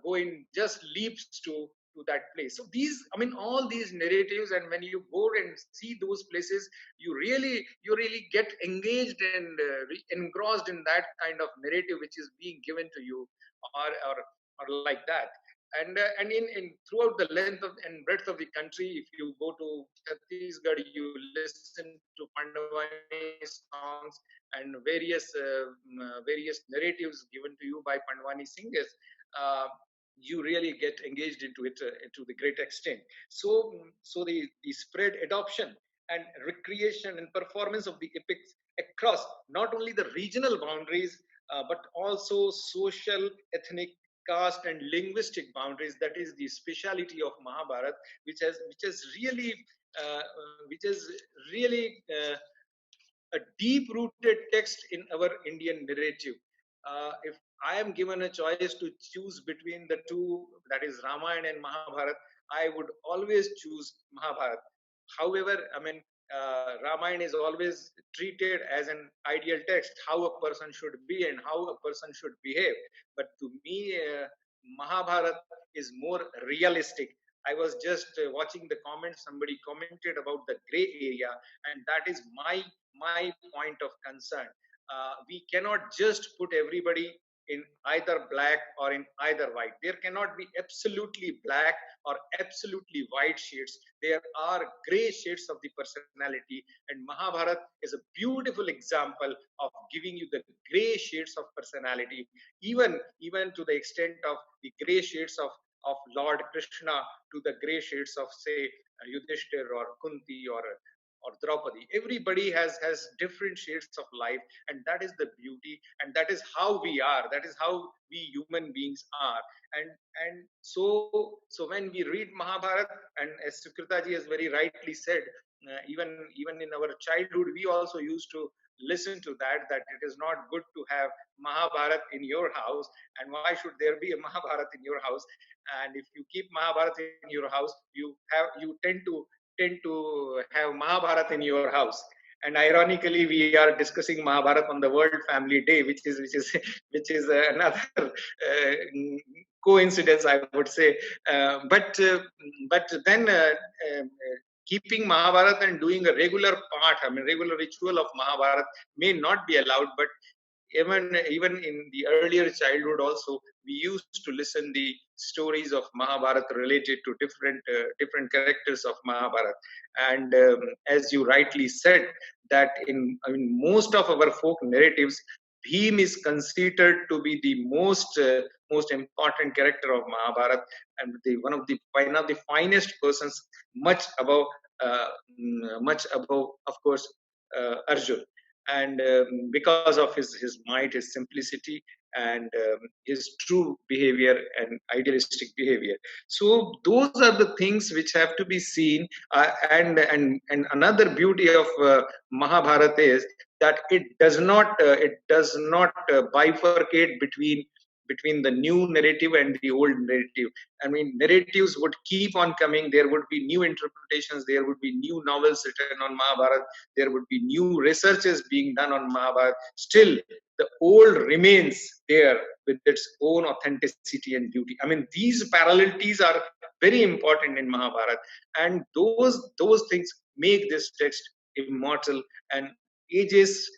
go in just leaps to that place. So all these narratives, and when you go and see those places, you really get engaged and engrossed in that kind of narrative which is being given to you, or like that. And in throughout the length and breadth of the country, if you go to Chhattisgarh, you listen to Pandavani songs and various narratives given to you by Pandavani singers. You really get engaged into it to the great extent. So the spread, adoption, and recreation and performance of the epics across not only the regional boundaries, but also social, ethnic, caste, and linguistic boundaries. That is the speciality of Mahabharata, which is really a deep-rooted text in our Indian narrative. If I am given a choice to choose between the two, that is Ramayana and Mahabharata, I would always choose Mahabharata. However, I mean, Ramayana is always treated as an ideal text, how a person should be and how a person should behave. But to me, Mahabharata is more realistic. I was just watching the comments. Somebody commented about the gray area, and that is my point of concern. We cannot just put everybody in either black or in either white. There cannot be absolutely black or absolutely white shades. There are gray shades of the personality, and Mahabharata is a beautiful example of giving you the gray shades of personality, even to the extent of the gray shades of Lord Krishna to the gray shades of, say, Yudhishthir or Kunti or Draupadi. Everybody has different shades of life, and that is the beauty, and that is how we are. That is how we human beings are. And so when we read Mahabharata, and as Sukrita ji has very rightly said, even in our childhood, we also used to listen to that it is not good to have Mahabharata in your house, and why should there be a Mahabharata in your house? And if you keep Mahabharata in your house, you tend to have Mahabharata in your house. And ironically, we are discussing Mahabharata on the World Family Day, which is another coincidence, I would say. But then keeping Mahabharata and doing a regular part, I mean, regular ritual of Mahabharata may not be allowed, but even in the earlier childhood also, we used to listen the stories of Mahabharata related to different characters of Mahabharata. And as you rightly said, that in most of our folk narratives, Bhim is considered to be the most important character of Mahabharata, and one of the finest persons, much above, of course, Arjun. And because of his might, his simplicity, and his true behavior and idealistic behavior. So those are the things which have to be seen. And another beauty of Mahabharata is that it does not bifurcate between the new narrative and the old narrative. I mean, narratives would keep on coming. There would be new interpretations. There would be new novels written on Mahabharata. There would be new researches being done on Mahabharata. Still, the old remains there with its own authenticity and beauty. I mean, these parallelities are very important in Mahabharata, and those things make this text immortal. And ages,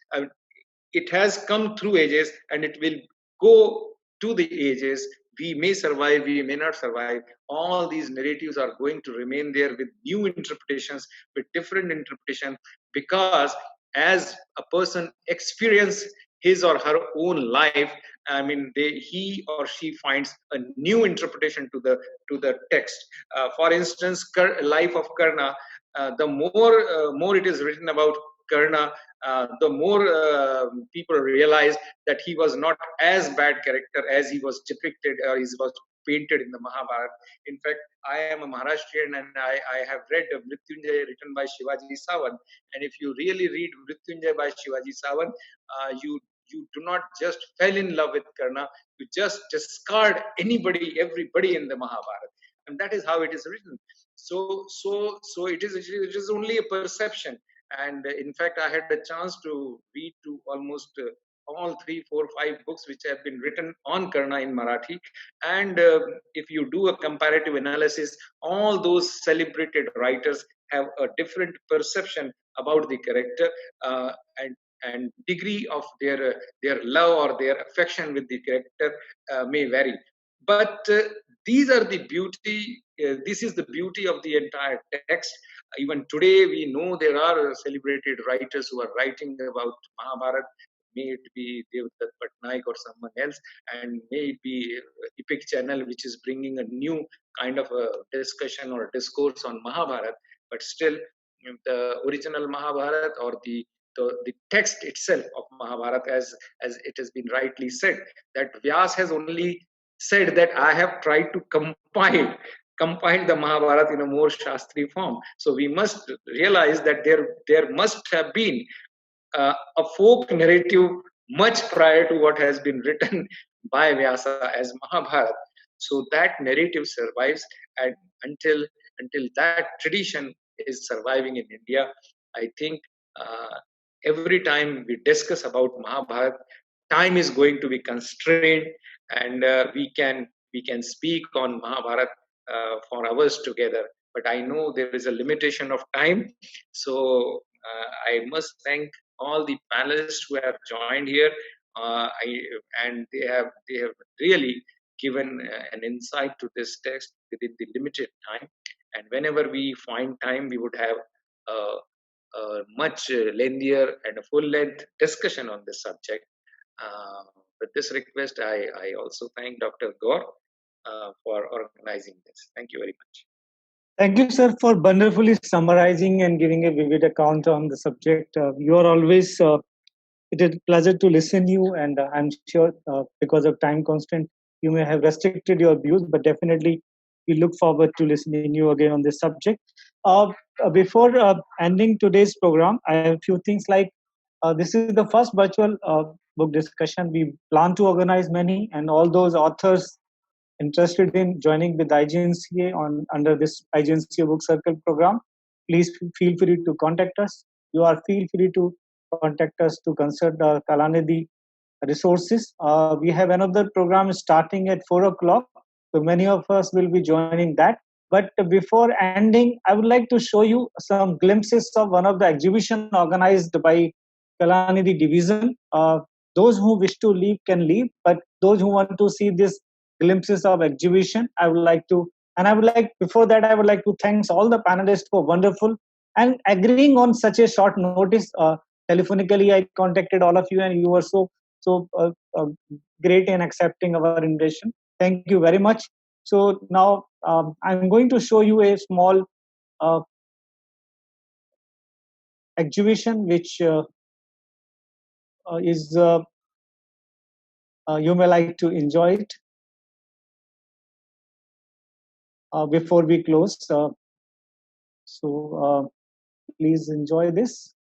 it has come through ages, and it will go to the ages. We may survive, we may not survive. All these narratives are going to remain there with new interpretations, with different interpretation, because as a person experiences his or her own life, I mean, he or she finds a new interpretation to the text. For instance, life of Karna. The more it is written about Karna, the more people realize that he was not as bad character as he was depicted or he was painted in the Mahabharata. In fact, I am a Maharashtrian, and I have read Mrityunjay written by Shivaji Sawant. And if you really read Mrityunjay by Shivaji Sawant, you do not just fell in love with Karna, you just discard everybody in the Mahabharata. And that is how it is written. So it is only a perception. And in fact, I had the chance to read to almost all 3, 4, 5 books which have been written on Karna in Marathi. And if you do a comparative analysis, all those celebrated writers have a different perception about the character, and degree of their love or their affection with the character may vary. But these are the beauty. This is the beauty of the entire text. Even today, we know there are celebrated writers who are writing about Mahabharata. May it be Devdutt Patnaik or someone else, and may it be Epic Channel, which is bringing a new kind of a discussion or discourse on Mahabharata. But still, the original Mahabharata, or the text itself of Mahabharata, as it has been rightly said, that Vyas has only said that I have tried to compile the Mahabharata in a more Shastri form. So we must realize that there must have been a folk narrative much prior to what has been written by Vyasa as Mahabharata. So that narrative survives, and until that tradition is surviving in India, I think uh, every time we discuss about Mahabharata, time is going to be constrained, and we can speak on Mahabharata for hours together. But I know there is a limitation of time, so I must thank all the panelists who have joined here. And they have really given an insight to this text within the limited time. And whenever we find time, we would have much lengthier and a full-length discussion on this subject. With this request, I also thank Dr. Gaur for organizing this. Thank you very much. Thank you, sir, for wonderfully summarizing and giving a vivid account on the subject. You are always, it is a pleasure to listen to you, and I'm sure because of time constraint, you may have restricted your views, but definitely we look forward to listening to you again on this subject. Before ending today's program, I have a few things like this is the first virtual book discussion. We plan to organize many, and all those authors interested in joining with IGNCA under this IGNCA Book Circle program, please feel free to contact us. You are feel free to contact us to consult the Kalanidhi resources. We have another program starting at 4 o'clock, so many of us will be joining that. But before ending, I would like to show you some glimpses of one of the exhibition organized by Kalanidhi division. Those who wish to leave can leave, but those who want to see this glimpses of exhibition, I would like to, and I would like, before that, I would like to thank all the panelists for wonderful and agreeing on such a short notice. Telephonically, I contacted all of you, and you were so great in accepting our invitation. Thank you very much. So now I'm going to show you a small exhibition which is you may like to enjoy it before we close. So please enjoy this.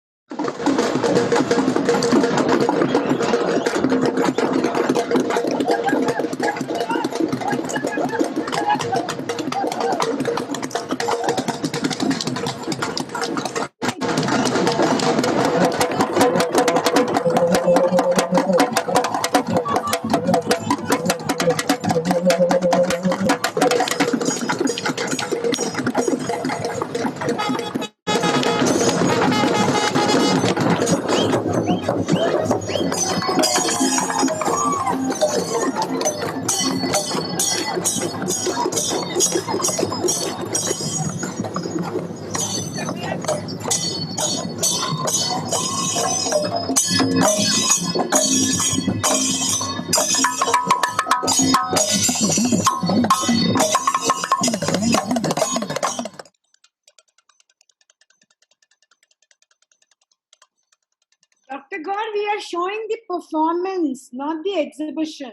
Dr. Gaur, we are showing the performance, not the exhibition.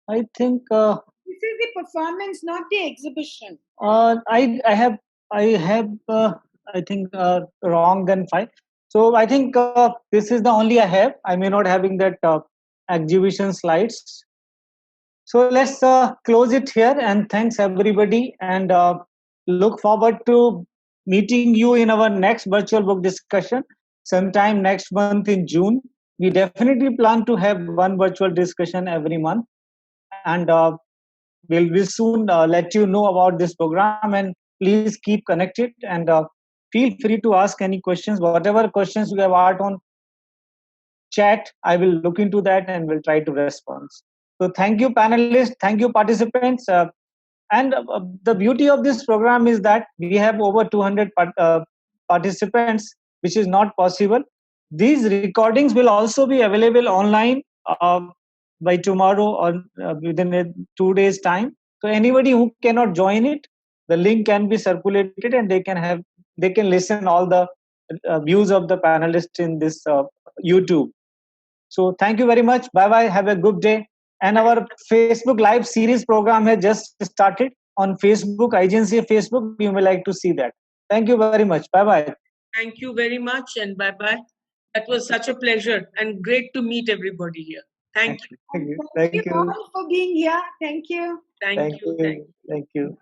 I think This is the performance, not the exhibition. I have I think wrong than 5. So I think this is the only I have. I may not having that exhibition slides. So let's close it here, and thanks everybody, and look forward to meeting you in our next virtual book discussion sometime next month in June. We definitely plan to have one virtual discussion every month, and we'll soon let you know about this program, and please keep connected, and feel free to ask any questions. Whatever questions you have asked on chat, I will look into that and will try to respond. So thank you panelists, thank you participants, and the beauty of this program is that we have over 200 participants, which is not possible. These recordings will also be available online by tomorrow or within 2 days time. So anybody who cannot join it, the link can be circulated, and they can listen all the views of the panelists in this YouTube. So thank you very much. Bye bye. Have a good day. And our Facebook Live series program has just started. on Facebook, IGNCA Facebook, you may like to see that. Thank you very much. Bye-bye. Thank you very much and bye-bye. That was such a pleasure and great to meet everybody here. Thank you. Thank you. Thank you all for being here. Thank you. Thank you. Thank you.